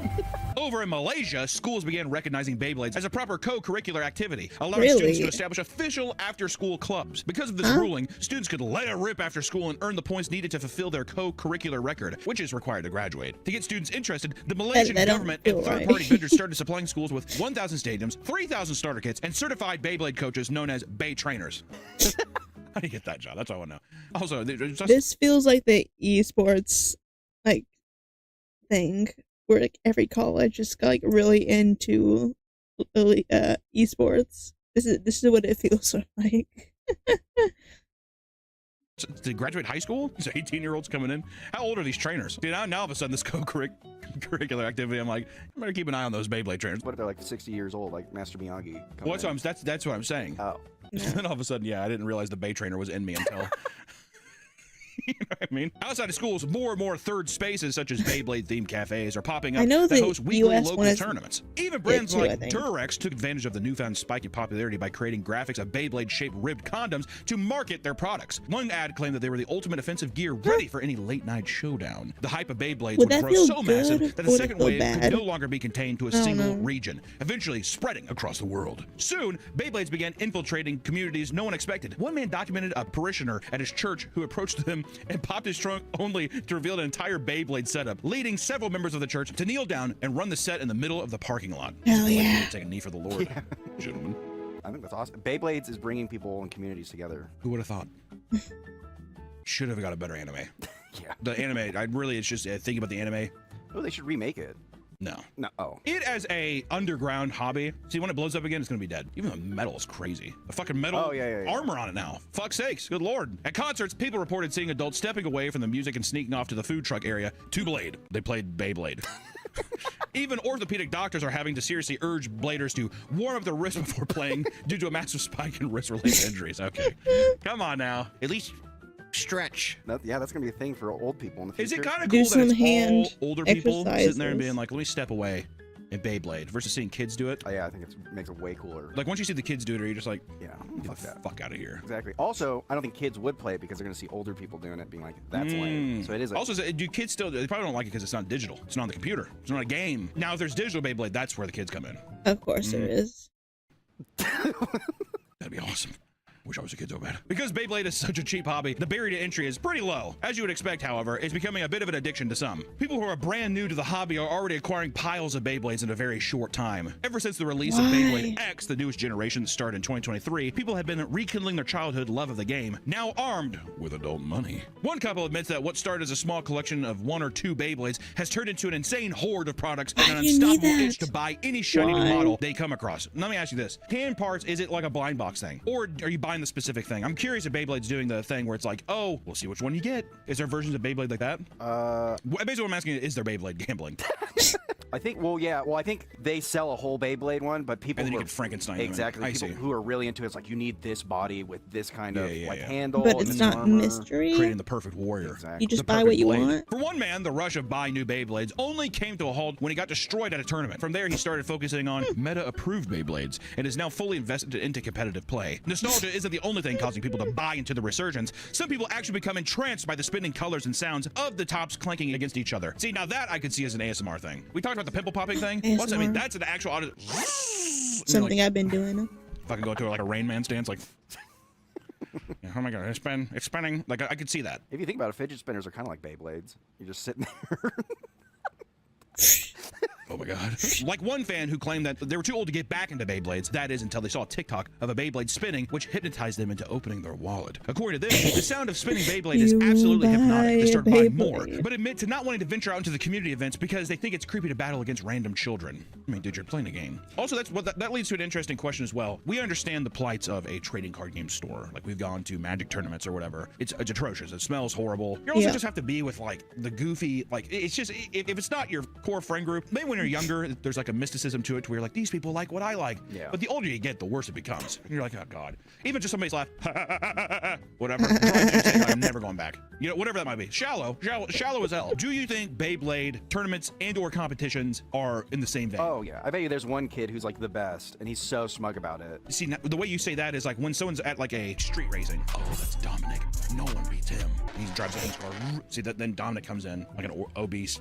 Over in Malaysia, schools began recognizing Beyblades as a proper co-curricular activity, allowing students to establish official after-school clubs. Because of this ruling, students could let it rip after school and earn the points needed to fulfill their co-curricular record, which is required to graduate. To get students interested, the Malaysian government and third-party vendors started supplying schools with 1,000 stadiums, 3,000 starter kits, and certified Beyblade coaches known as Bay trainers. How do you get that job? That's what I want to know. Also, this feels like the esports thing where like every college is like really into esports. This is what it feels like. To graduate high school? These 18-year-olds coming in. How old are these trainers? See, now all of a sudden this co-curricular activity, I'm like, I better keep an eye on those Beyblade trainers. What if they're like 60 years old, like Master Miyagi? Well, that's what I'm saying. Oh. And then all of a sudden, yeah, I didn't realize the Bay trainer was in me until You know what I mean? Outside of schools, more and more third spaces such as Beyblade-themed cafes are popping up I know that the host weekly US local one is tournaments. Even brands too, I like think. Durex took advantage of the newfound spike in popularity by creating graphics of Beyblade-shaped ribbed condoms to market their products. One ad claimed that they were the ultimate offensive gear ready for any late-night showdown. The hype of Beyblades would that grow feel so massive good, that or a would it second feel wave bad? could no longer be contained to a I don't single know. region, eventually spreading across the world. Soon, Beyblades began infiltrating communities no one expected. One man documented a parishioner at his church who approached him and popped his trunk only to reveal an entire Beyblade setup, leading several members of the church to kneel down and run the set in the middle of the parking lot. Hell Like, yeah. take a knee for the Lord, gentlemen. I think that's awesome. Beyblades is bringing people and communities together. Who would have thought? Should have got a better anime. Yeah. The anime, it's just thinking about the anime. Oh, they should remake it. No. No. Oh. It as a underground hobby. See, when it blows up again, it's gonna be dead. Even the metal is crazy. The fucking metal armor on it now. Fuck's sakes, good lord. At concerts, people reported seeing adults stepping away from the music and sneaking off to the food truck area to Blade. They played Beyblade. Even orthopedic doctors are having to seriously urge bladers to warm up their wrists before playing due to a massive spike in wrist-related injuries. Okay, come on now. At least stretch. That's gonna be a thing for old people in the future. Is it kind of Do cool that some it's hand all older people sitting there and being exercises. like, let me step away and Beyblade versus seeing kids do it? Oh yeah, I think it makes it way cooler. Like once you see the kids do it, you're just like, Yeah, get fuck the that. fuck out of here. Exactly. Also, I don't think kids would play it because they're gonna see older people doing it, being like, "That's lame." So it is. Also, do kids still? They probably don't like it because it's not digital. It's not on the computer. It's not a game. Now, if there's digital Beyblade, that's where the kids come in. Of course there is. That'd be awesome. Wish I was a kid so bad. Because Beyblade is such a cheap hobby, the barrier to entry is pretty low. As you would expect, however, it's becoming a bit of an addiction to some. People who are brand new to the hobby are already acquiring piles of Beyblades in a very short time. Ever since the release of Beyblade X, the newest generation that started in 2023, people have been rekindling their childhood love of the game, now armed with adult money. One couple admits that what started as a small collection of 1 or 2 Beyblades has turned into an insane horde of products and an You need unstoppable that. itch to buy any shiny new Why? model they come across. Let me ask you this. Hand parts, is it like a blind box thing? Or are you buying the specific thing? I'm curious if Beyblade's doing the thing where it's like, oh, we'll see which one you get. Is there versions of Beyblade like that? Basically what I'm asking is there Beyblade gambling? I think. Well, yeah. Well, I think they sell a whole Beyblade one, but people And then who you are, can Frankenstein them in. exactly I people see. who are really into it's like you need this body with this kind of Yeah, yeah. handle. But and it's this not armor. mystery. Creating the perfect warrior. Exactly. You just The buy perfect what you blade. want. For one man, the rush of buying new Beyblades only came to a halt when he got destroyed at a tournament. From there, he started focusing on meta-approved Beyblades and is now fully invested into competitive play. Nostalgia isn't the only thing causing people to buy into the resurgence. Some people actually become entranced by the spinning colors and sounds of the tops clanking against each other. See, now that I could see as an ASMR thing. We talked about the pimple popping thing. What's that mean? ASMR. That's an actual audio. Something I've been doing. Fucking go to like a Rain Man stance, like. Yeah, oh my god, it's spinning. Like I could see that. If you think about it, fidget spinners are kind of like Beyblades. You're just sitting there. Oh my god. Like one fan who claimed that they were too old to get back into Beyblades, that is until they saw a TikTok of a Beyblade spinning, which hypnotized them into opening their wallet. According to this, the sound of spinning Beyblade is You absolutely hypnotic. They buy start buying Beyblade. more, but admit to not wanting to venture out into the community events because they think it's creepy to battle against random children. I mean, dude, you're playing a game. Also, that leads to an interesting question as well. We understand the plights of a trading card game store. Like we've gone to Magic tournaments or whatever. It's atrocious. It smells horrible. You also just have to be with like the goofy, like it's just, if it's not your core friend group, maybe when you're younger, there's like a mysticism to it where you're like, these people like what I like. Yeah. But the older you get, the worse it becomes. And you're like, oh god. Even just somebody's laugh, whatever. I'm never going back. You know, whatever that might be. Shallow as hell. Do you think Beyblade tournaments and/or competitions are in the same vein? Oh yeah, I bet you there's one kid who's like the best, and he's so smug about it. See, now, the way you say that is like when someone's at like a street racing. Oh, that's Dominic. No one beats him. He drives up in his car. See, then Dominic comes in like an obese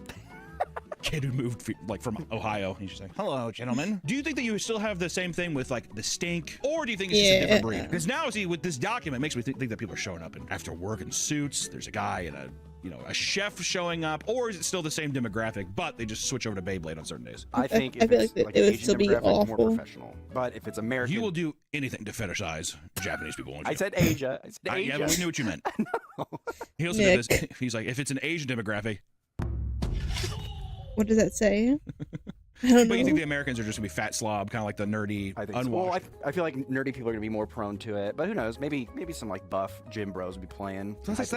kid who moved like from Ohio. He's just like, hello, gentlemen. Do you think that you still have the same thing with like the stink, or do you think it's just a different breed? Because now, see, with this document, it makes me think that people are showing up and after work in suits. There's a guy and a chef showing up, or is it still the same demographic, but they just switch over to Beyblade on certain days? I think I if feel it's like like it an would Asian still be demographic, more awful. professional. But if it's American, You will do anything to fetishize Japanese people. Won't you? I said Asia. I said Asia. Yeah, but we knew what you meant. He also did this. He's like, if it's an Asian demographic, What does that say? I don't But you know. think the Americans are just gonna be fat slob, kind of like the nerdy, I think so. unwashed? Well, I feel like nerdy people are gonna be more prone to it, but who knows? Maybe some like buff gym bros will be playing. That's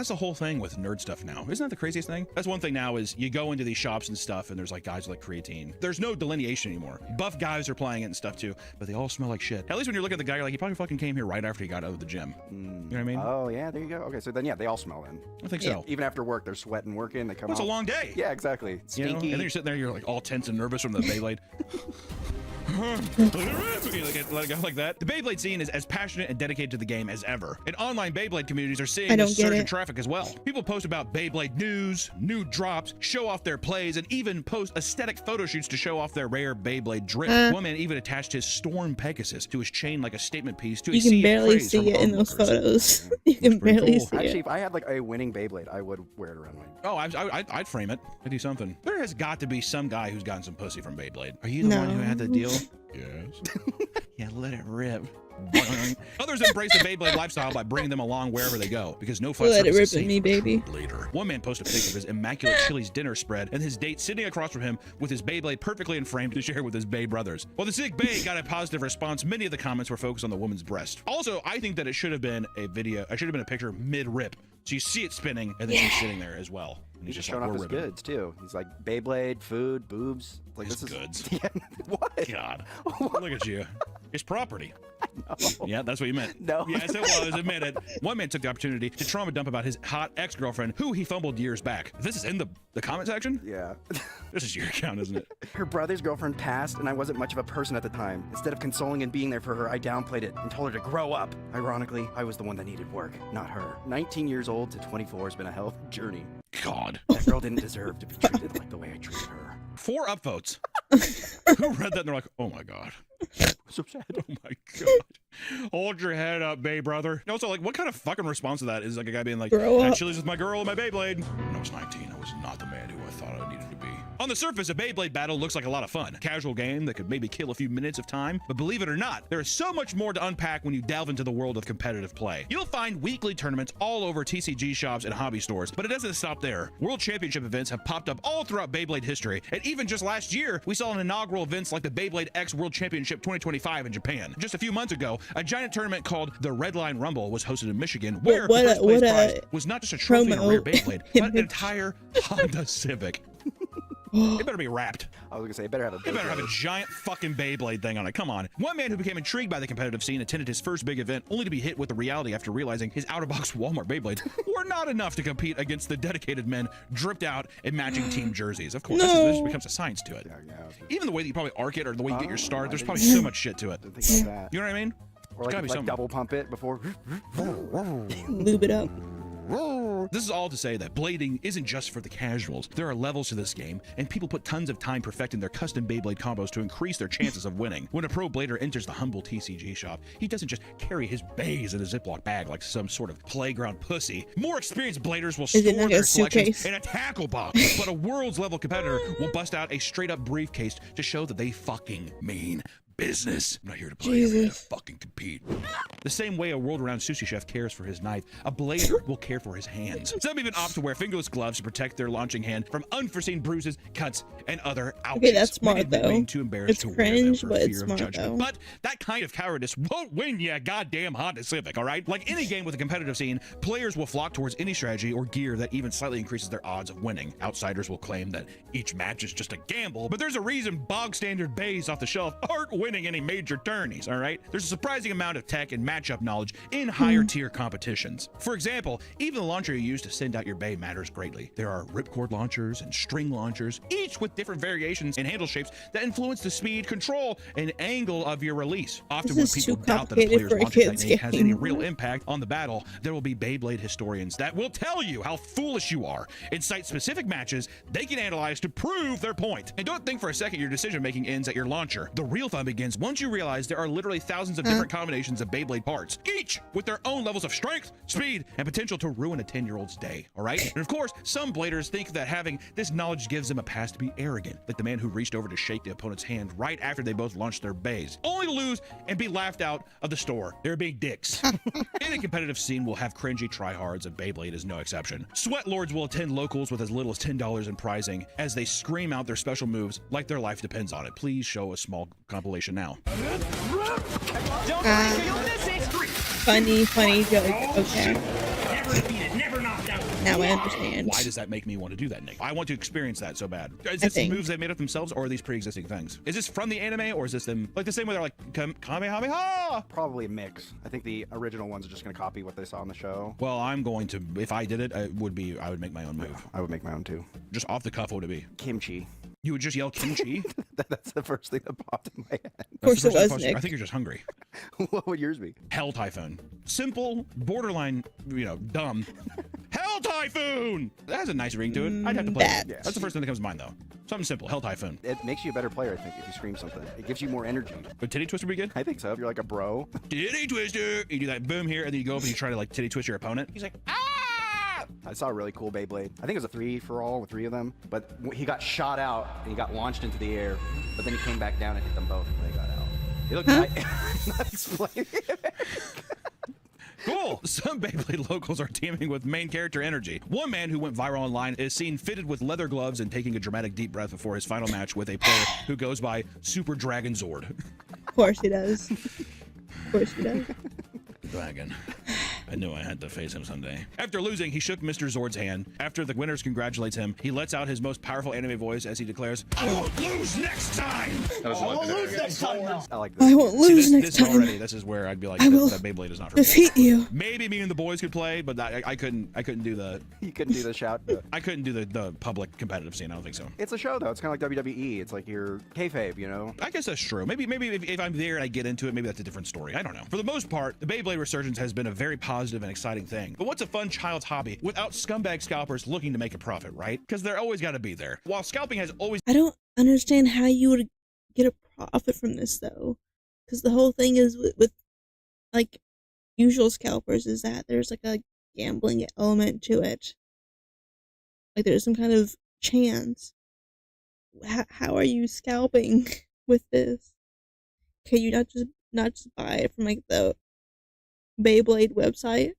the whole thing with nerd stuff now. Isn't that the craziest thing? That's one thing now is you go into these shops and stuff and there's like guys like creatine. There's no delineation anymore. Buff guys are playing it and stuff too, but they all smell like shit. At least when you're looking at the guy, you're like, he probably fucking came here right after he got out of the gym. You know what I mean? Oh yeah, there you go. Okay, so then yeah, they all smell then. I think so. Even after work, they're sweating, working. They come. Well, it's a out. long day. Yeah, exactly. You know? Stinky. And then you're sitting there, you're like all tense and nervous from the Beyblade. Let it go like that. The Beyblade scene is as passionate and dedicated to the game as ever. And online Beyblade communities are seeing this surge in traffic as well. People post about Beyblade news, new drops, show off their plays, and even post aesthetic photo shoots to show off their rare Beyblade drip. One man even attached his Storm Pegasus to his chain like a statement piece to a sea of praise. You can barely see it in those photos. You can barely see Actually, it. if I had like a winning Beyblade, I would wear it around my. Oh, I'd frame it. I'd do something. There has got to be some guy who's gotten some pussy from Beyblade. Are you the one who had the deal? Yes. Yeah, let it rip. Others embrace the Beyblade lifestyle by bringing them along wherever they go, because no fun Let it surface is rip safe in me, for a baby. true blader. One man posted a pic of his immaculate Chili's dinner spread and his date sitting across from him with his Beyblade perfectly framed to share with his Bay brothers. While the sick Bay got a positive response, many of the comments were focused on the woman's breast. Also, I think that it should have been a video. It should have been a picture mid-rip, so you see it spinning and then he's sitting there as well. And He's he's just just showing like, off we're his ripping. goods too. He's like Beyblade, food, boobs. Like His this is goods. Yeah. What? God, look at you. It's property. No. Yeah, that's what you meant. No. Yes, it was. Admit it. One man took the opportunity to trauma dump about his hot ex-girlfriend, who he fumbled years back. This is in the comment section? Yeah. This is your account, isn't it? Her brother's girlfriend passed, and I wasn't much of a person at the time. Instead of consoling and being there for her, I downplayed it and told her to grow up. Ironically, I was the one that needed work, not her. 19 years old to 24 has been a hell of a journey. God. That girl didn't deserve to be treated like the way I treated her. 4 upvotes. Who read that and they're like, oh my God. So sad. Oh my God. Hold your head up, Bay brother. And also, like, what kind of fucking response to that is like a guy being like, Grow I had up. Chili's with my girl and my Beyblade. When I was 19, I was not the man who I thought I needed to be. On the surface, a Beyblade battle looks like a lot of fun. Casual game that could maybe kill a few minutes of time, but believe it or not, there is so much more to unpack when you delve into the world of competitive play. You'll find weekly tournaments all over TCG shops and hobby stores, but it doesn't stop there. World Championship events have popped up all throughout Beyblade history, and even just last year, we saw an inaugural events like the Beyblade X World Championship 2025 in Japan. Just a few months ago, a giant tournament called the Red Line Rumble was hosted in Michigan, where the first place prize was not just a trophy and a rare Beyblade, but an entire Honda Civic. It better be wrapped. I was gonna say, it better have a It better have a giant fucking Beyblade thing on it. Come on. One man who became intrigued by the competitive scene attended his first big event, only to be hit with the reality after realizing his out-of-box Walmart Beyblades were not enough to compete against the dedicated men dripped out in matching team jerseys. Of course, this becomes a science to it. Even the way that you probably arc it or the way you get your start, there's probably so much shit to it. Didn't think about that. You know what I mean? Or There's gotta like, be some double pump it before. Lube it up. This is all to say that blading isn't just for the casuals. There are levels to this game, and people put tons of time perfecting their custom Beyblade combos to increase their chances of winning. When a pro blader enters the humble TCG shop, he doesn't just carry his bays in a Ziploc bag like some sort of playground pussy. More experienced bladers will Is it store like their a collections suitcase? in a tackle box, but a world's level competitor will bust out a straight up briefcase to show that they fucking mean business. I'm not here to play, I'm here to fucking compete. The same way a world-renowned sushi chef cares for his knife, a blader will care for his hands. Some even opt to wear fingerless gloves to protect their launching hand from unforeseen bruises, cuts, and other ouches. Okay, that's smart, Many admit though. being too embarrassed It's to wear them cringe, for but fear it's of smart, judgment. though. But that kind of cowardice won't win you a goddamn Honda Civic, all right? Like any game with a competitive scene, players will flock towards any strategy or gear that even slightly increases their odds of winning. Outsiders will claim that each match is just a gamble, but there's a reason bog standard bays off the shelf aren't winning any major tourneys, all right? There's a surprising amount of tech and matchup knowledge in higher tier competitions. For example, even the launcher you use to send out your bay matters greatly. There are ripcord launchers and string launchers, each with different variations and handle shapes that influence the speed, control, and angle of your release. Often when This is people too doubt that a complicated player's for a launching kid's technique has any game. real impact on the battle, there will be Beyblade historians that will tell you how foolish you are and cite specific matches they can analyze to prove their point. And don't think for a second your decision making ends at your launcher. The real fun begins begins once you realize there are literally thousands of different combinations of Beyblade parts, each with their own levels of strength, speed, and potential to ruin a 10-year-old's day, all right? And of course, some bladers think that having this knowledge gives them a pass to be arrogant, like the man who reached over to shake the opponent's hand right after they both launched their bays, only to lose and be laughed out of the store. They're being dicks. Any competitive scene will have cringy tryhards, and Beyblade is no exception. Sweat lords will attend locals with as little as $10 in prizing as they scream out their special moves like their life depends on it. Please show a small compilation now. Funny joke. Okay. Now I understand. Why does that make me want to do that, Nick? I want to experience that so bad. Is this moves they made up themselves, or are these pre-existing things? Is this from the anime, or is this them like the same way they're like Kamehameha? Probably a mix. I think the original ones are just going to copy what they saw on the show. Well, I'm going to, if I did it, I would make my own move. I would make my own too. Just off the cuff, what would it be? Kimchi. You would just yell kimchi? That's the first thing that popped in my head. Of course it was, Nick. I think you're just hungry. What would yours be? Hell Typhoon. Simple, borderline, dumb. Hell Typhoon! That has a nice ring to it. I'd have to play it. That's the first thing that comes to mind, though. Something simple. Hell Typhoon. It makes you a better player, I think, if you scream something. It gives you more energy. Would Titty Twister be good? I think so. If you're like a bro. Titty Twister! You do that boom here, and then you go up and you try to like titty twist your opponent. He's like, ah! I saw a really cool Beyblade. I think it was a 3-for-all with 3 of them. But he got shot out, and he got launched into the air. But then he came back down and hit them both when they got out. It looked not explaining it. Cool. Some Beyblade locals are teaming with main character energy. One man who went viral online is seen fitted with leather gloves and taking a dramatic deep breath before his final match with a player who goes by Super Dragon Zord. Of course he does. Of course he does. Dragon. I knew I had to face him someday. After losing, he shook Mr. Zord's hand. After the winners congratulates him, he lets out his most powerful anime voice as he declares, "I won't lose next time!" I won't lose next time. I like this. I won't lose next time. This is where I'd be like, I will that Beyblade is not for me. defeat you. Maybe me and the boys could play, but I couldn't do the... You couldn't do the shout? I couldn't do the public competitive scene. I don't think so. It's a show, though. It's kind of like WWE. It's like your kayfabe, you know? I guess that's true. Maybe if I'm there and I get into it, maybe that's a different story. I don't know. For the most part, the Beyblade resurgence has been a very positive and exciting thing. But what's a fun child's hobby without scumbag scalpers looking to make a profit, right? Because they're always got to be there. While scalping has always... I don't understand how you would get a profit from this, though. Because the whole thing is with like, usual scalpers is that there's like a gambling element to it. Like there's some kind of chance. How are you scalping with this? Can you not just buy it from like the Beyblade website?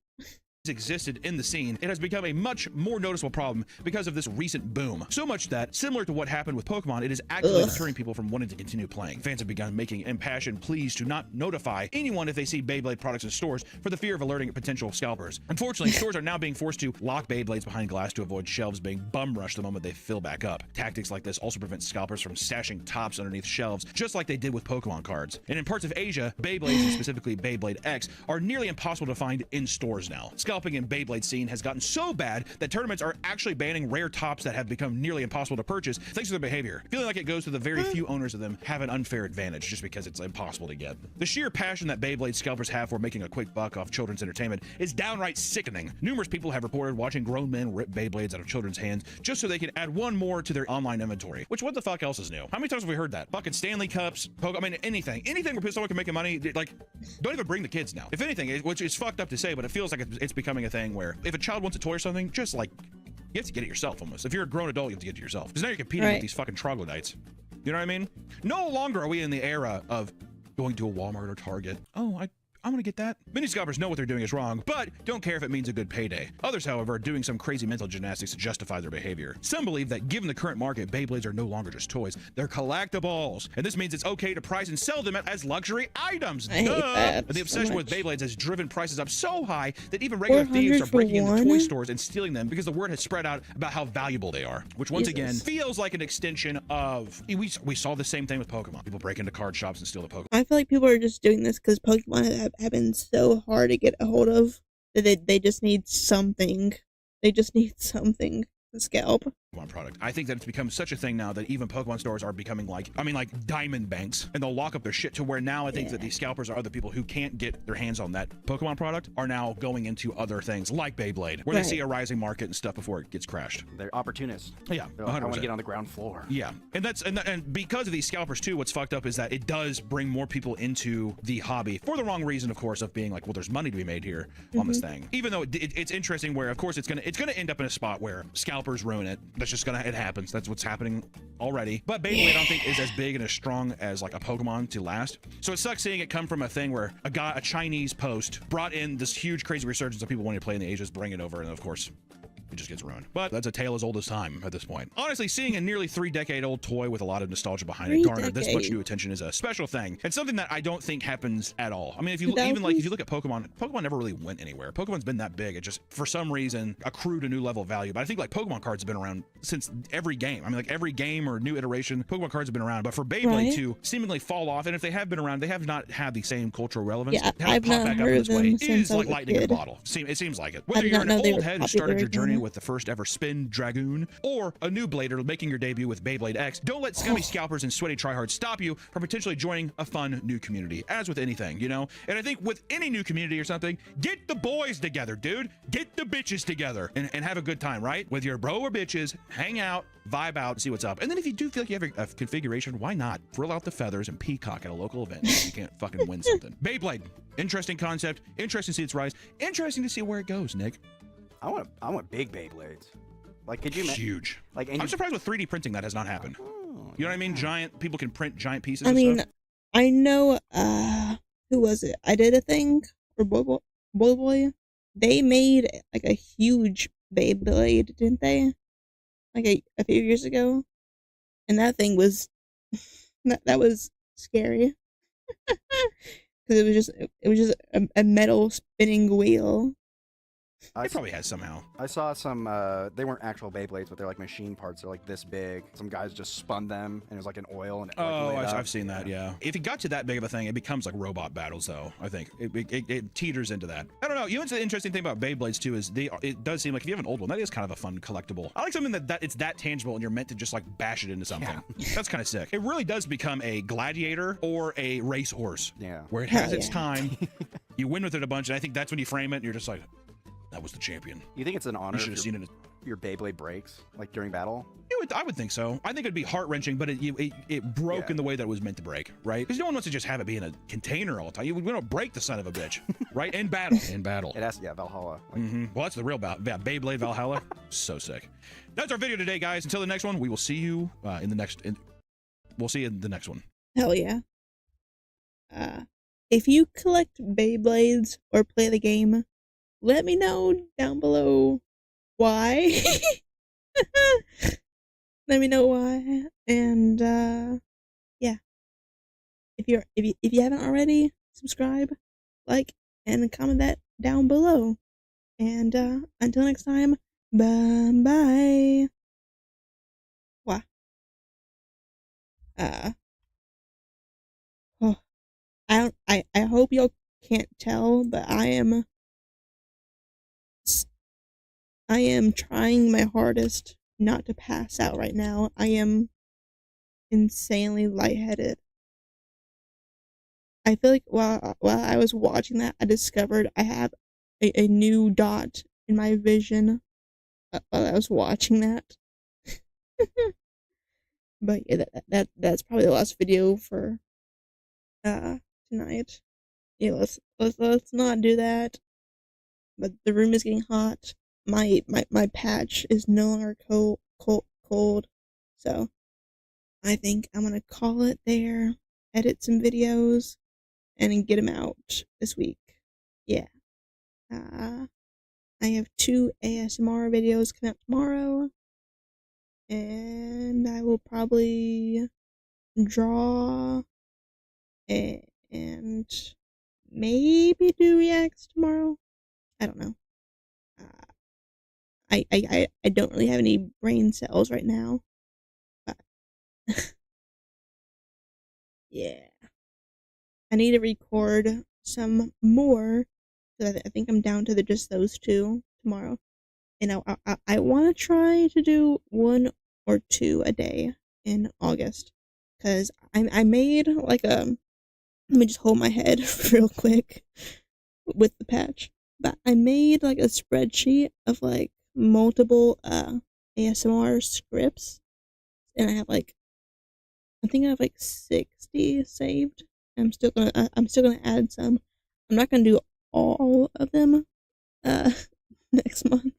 Existed in the scene, it has become a much more noticeable problem because of this recent boom. So much that, similar to what happened with Pokemon, it is actively deterring people from wanting to continue playing. Fans have begun making impassioned pleas to not notify anyone if they see Beyblade products in stores for the fear of alerting potential scalpers. Unfortunately, stores are now being forced to lock Beyblades behind glass to avoid shelves being bum rushed the moment they fill back up. Tactics like this also prevent scalpers from stashing tops underneath shelves, just like they did with Pokemon cards. And in parts of Asia, Beyblades, and specifically Beyblade X, are nearly impossible to find in stores now. Scalping in Beyblade scene has gotten so bad that tournaments are actually banning rare tops that have become nearly impossible to purchase thanks to their behavior, feeling like it goes to the very few owners of them have an unfair advantage just because it's impossible to get. The sheer passion that Beyblade scalpers have for making a quick buck off children's entertainment is downright sickening. Numerous people have reported watching grown men rip Beyblades out of children's hands just so they can add one more to their online inventory, which what the fuck else is new? How many times have we heard that? Fucking Stanley Cups, anything where someone can make money, like, don't even bring the kids now. If anything, which is fucked up to say, but it feels like it's becoming a thing where if a child wants a toy or something, just like, you have to get it yourself almost. If you're a grown adult, you have to get it yourself. Because now you're competing with these fucking troglodytes. You know what I mean? No longer are we in the era of going to a Walmart or Target. Oh, I'm gonna get that. Many scalpers know what they're doing is wrong, but don't care if it means a good payday. Others, however, are doing some crazy mental gymnastics to justify their behavior. Some believe that given the current market, Beyblades are no longer just toys, they're collectibles. And this means it's okay to price and sell them as luxury items. I hate that And the obsession so with Beyblades has driven prices up so high that even regular thieves are breaking into toy stores and stealing them because the word has spread out about how valuable they are, which once again feels like an extension of, we saw the same thing with Pokemon. People break into card shops and steal the Pokemon. I feel like people are just doing this because Pokemon have been so hard to get a hold of that they just need something. They just need something. scalp. Pokemon product. I think that it's become such a thing now that even Pokemon stores are becoming like, I mean, like diamond banks, and they'll lock up their shit to where now I think that these scalpers are other people who can't get their hands on that Pokemon product are now going into other things like Beyblade, where they see a rising market and stuff before it gets crashed. They're opportunists. Yeah, I want to get on the ground floor. Yeah, and because of these scalpers too, what's fucked up is that it does bring more people into the hobby for the wrong reason, of course, of being like, well, there's money to be made here on this thing. Even though it's interesting, where of course it's gonna end up in a spot where scalpers ruin it. That's just it happens. That's what's happening already. But Beyblade, I don't think is as big and as strong as like a Pokemon to last. So it sucks seeing it come from a thing where a Chinese post brought in this huge crazy resurgence of people wanting to play in the Asians, bring it over, and of course it just gets ruined. But that's a tale as old as time at this point. Honestly, seeing a nearly 3-decade-old toy with a lot of nostalgia behind it garner this much new attention is a special thing, and something that I don't think happens at all. I mean, if you if you look at Pokemon never really went anywhere. Pokemon's been that big, it just for some reason accrued a new level of value. But I think like Pokemon cards have been around since every game. I mean, like every game or new iteration, Pokemon cards have been around. But for Beyblade to seemingly fall off, and if they have been around, they have not had the same cultural relevance. Yeah, I've not heard of them since I was like lightning in a bottle. It seems like it. Whether you're an old head who started your journey with the first ever Spin Dragoon, or a new blader making your debut with Beyblade X, don't let scummy scalpers and sweaty tryhards stop you from potentially joining a fun new community. As with anything, you know? And I think with any new community or something, get the boys together, dude. Get the bitches together and have a good time, right? With your bro or bitches, hang out, vibe out, see what's up. And then if you do feel like you have a configuration, why not frill out the feathers and peacock at a local event if you can't fucking win something? Beyblade, interesting concept, interesting to see its rise, interesting to see where it goes, Nick. I want big Beyblades. Like, could you huge? Like, I'm surprised with 3D printing that has not happened. You know what I mean? People can print giant pieces. I mean, stuff. I know. Who was it? I did a thing for Boy. They made like a huge Beyblade, didn't they? Like a few years ago, and that thing was that was scary because it was just a metal spinning wheel. It probably has somehow. I saw some, they weren't actual Beyblades, but they're like machine parts. They're like this big. Some guys just spun them, and it was like an oil. And it, I've seen that, yeah. If it got to that big of a thing, it becomes like robot battles, though, I think. It teeters into that. I don't know. You know what's the interesting thing about Beyblades, too, is it does seem like if you have an old one, that is kind of a fun collectible. I like something that it's that tangible, and you're meant to just like bash it into something. Yeah. That's kind of sick. It really does become a gladiator or a racehorse. Yeah. Where it has its time. You win with it a bunch, and I think that's when you frame it, and you're just like, that was the champion. You think it's an honor if your Beyblade breaks, like during battle? I would think so. I think it'd be heart-wrenching, but it broke in the way that it was meant to break, right? Because no one wants to just have it be in a container all the time. We don't break the son of a bitch, right? In battle. In battle. It has, Valhalla. Like, well, that's the real Beyblade Valhalla. So sick. That's our video today, guys. Until the next one, we will see you in the next one. Hell yeah. If you collect Beyblades or play the game, let me know down below why. Let me know why. And yeah. If you haven't already, subscribe, like, and comment that down below. And until next time, bye. Wow. I hope y'all can't tell, but I am trying my hardest not to pass out right now. I am insanely lightheaded. I feel like while I was watching that, I discovered I have a new dot in my vision while I was watching that. But yeah, that's probably the last video for tonight. Yeah, let's not do that. But the room is getting hot. My patch is no longer cold, so I think I'm gonna call it there, edit some videos, and get them out this week. Yeah. I have 2 ASMR videos coming out tomorrow, and I will probably draw and maybe do reacts tomorrow. I don't know. I don't really have any brain cells right now, but yeah, I need to record some more. So I think I'm down to just those 2 tomorrow. I want to try to do 1 or 2 a day in August, because I made like a, let me just hold my head real quick with the patch. But I made like a spreadsheet of like multiple ASMR scripts, and I have like, I think I have like 60 saved. I'm still gonna add some. I'm not gonna do all of them uh next month.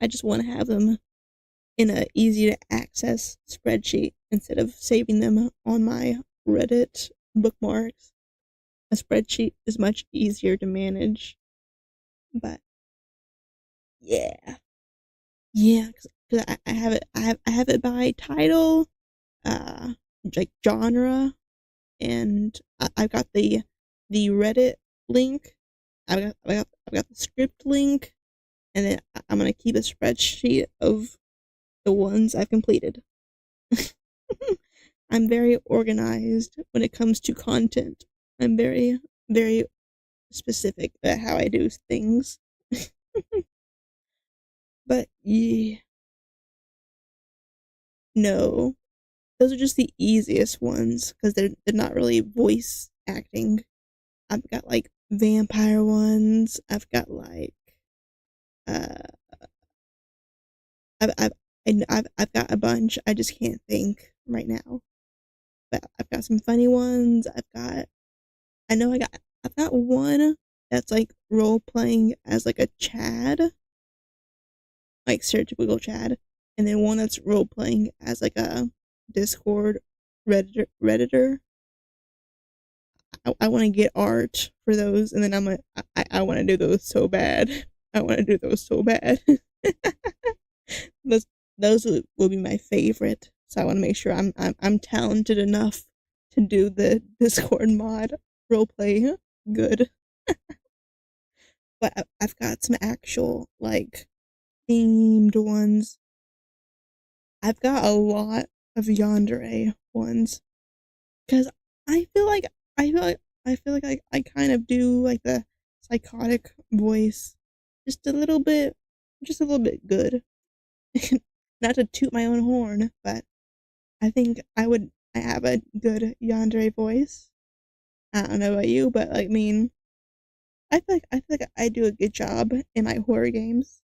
I just want to have them in a easy to access spreadsheet instead of saving them on my Reddit bookmarks. A spreadsheet is much easier to manage. But yeah, because I have it. I have it by title, uh, like genre, and I've got the Reddit link. I've got the script link, and then I'm gonna keep a spreadsheet of the ones I've completed. I'm very organized when it comes to content. I'm very, very specific about how I do things. But yeah, no, those are just the easiest ones because they're not really voice acting. I've got like vampire ones. I've got like uh, I've I've got a bunch. I just can't think right now. But I've got some funny ones. I've got one that's like role playing as like a Chad, like stereotypical Chad, and then one that's role playing as like a Discord Redditor. I want to get art for those, and then I want to do those so bad. I want to do those so bad. those those will be my favorite. So I want to make sure I'm talented enough to do the Discord mod roleplay good. But I've got some actual like themed ones. I've got a lot of yandere ones because I feel like I kind of do like the psychotic voice just a little bit, good. Not to toot my own horn, but I think I have a good yandere voice. I don't know about you, but like, I mean, I feel like I do a good job in my horror games.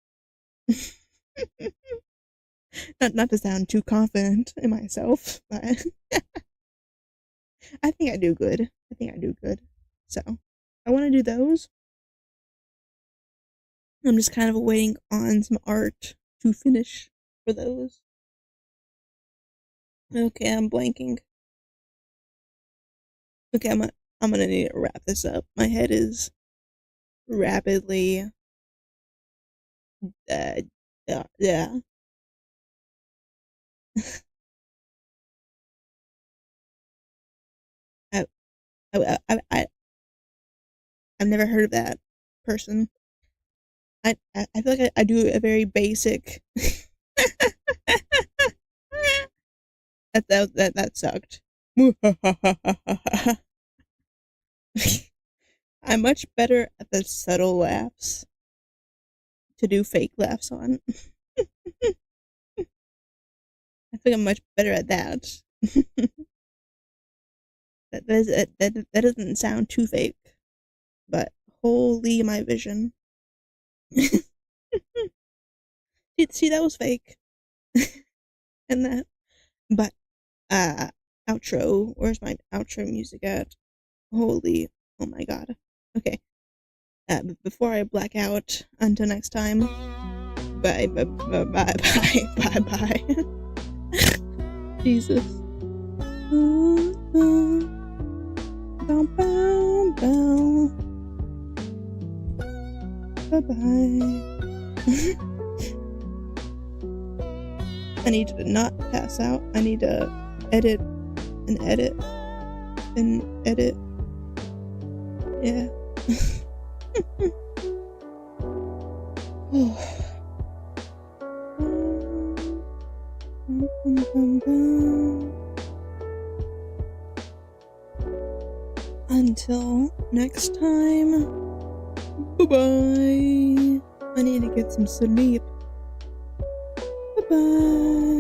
Not to sound too confident in myself, but I think I do good. I think I do good. So I want to do those. I'm just kind of waiting on some art to finish for those. Okay, I'm blanking. Okay, I'm gonna need to wrap this up. My head is rapidly yeah. I, I've never heard of that person. I feel like I do a very basic. That sucked. I'm much better at the subtle laughs to do fake laughs on. I think I'm much better at that. That doesn't sound too fake, but holy my vision. See, that was fake. And that, but outro. Where's my outro music at? Holy, oh my god. Okay. Before I black out, until next time. Bye bye bye bye bye bye bye. Jesus. Bow bow bow. Bye bye. I need to not pass out. I need to edit and edit and edit. Yeah. Until next time, bye bye. I need to get some sleep. Bye.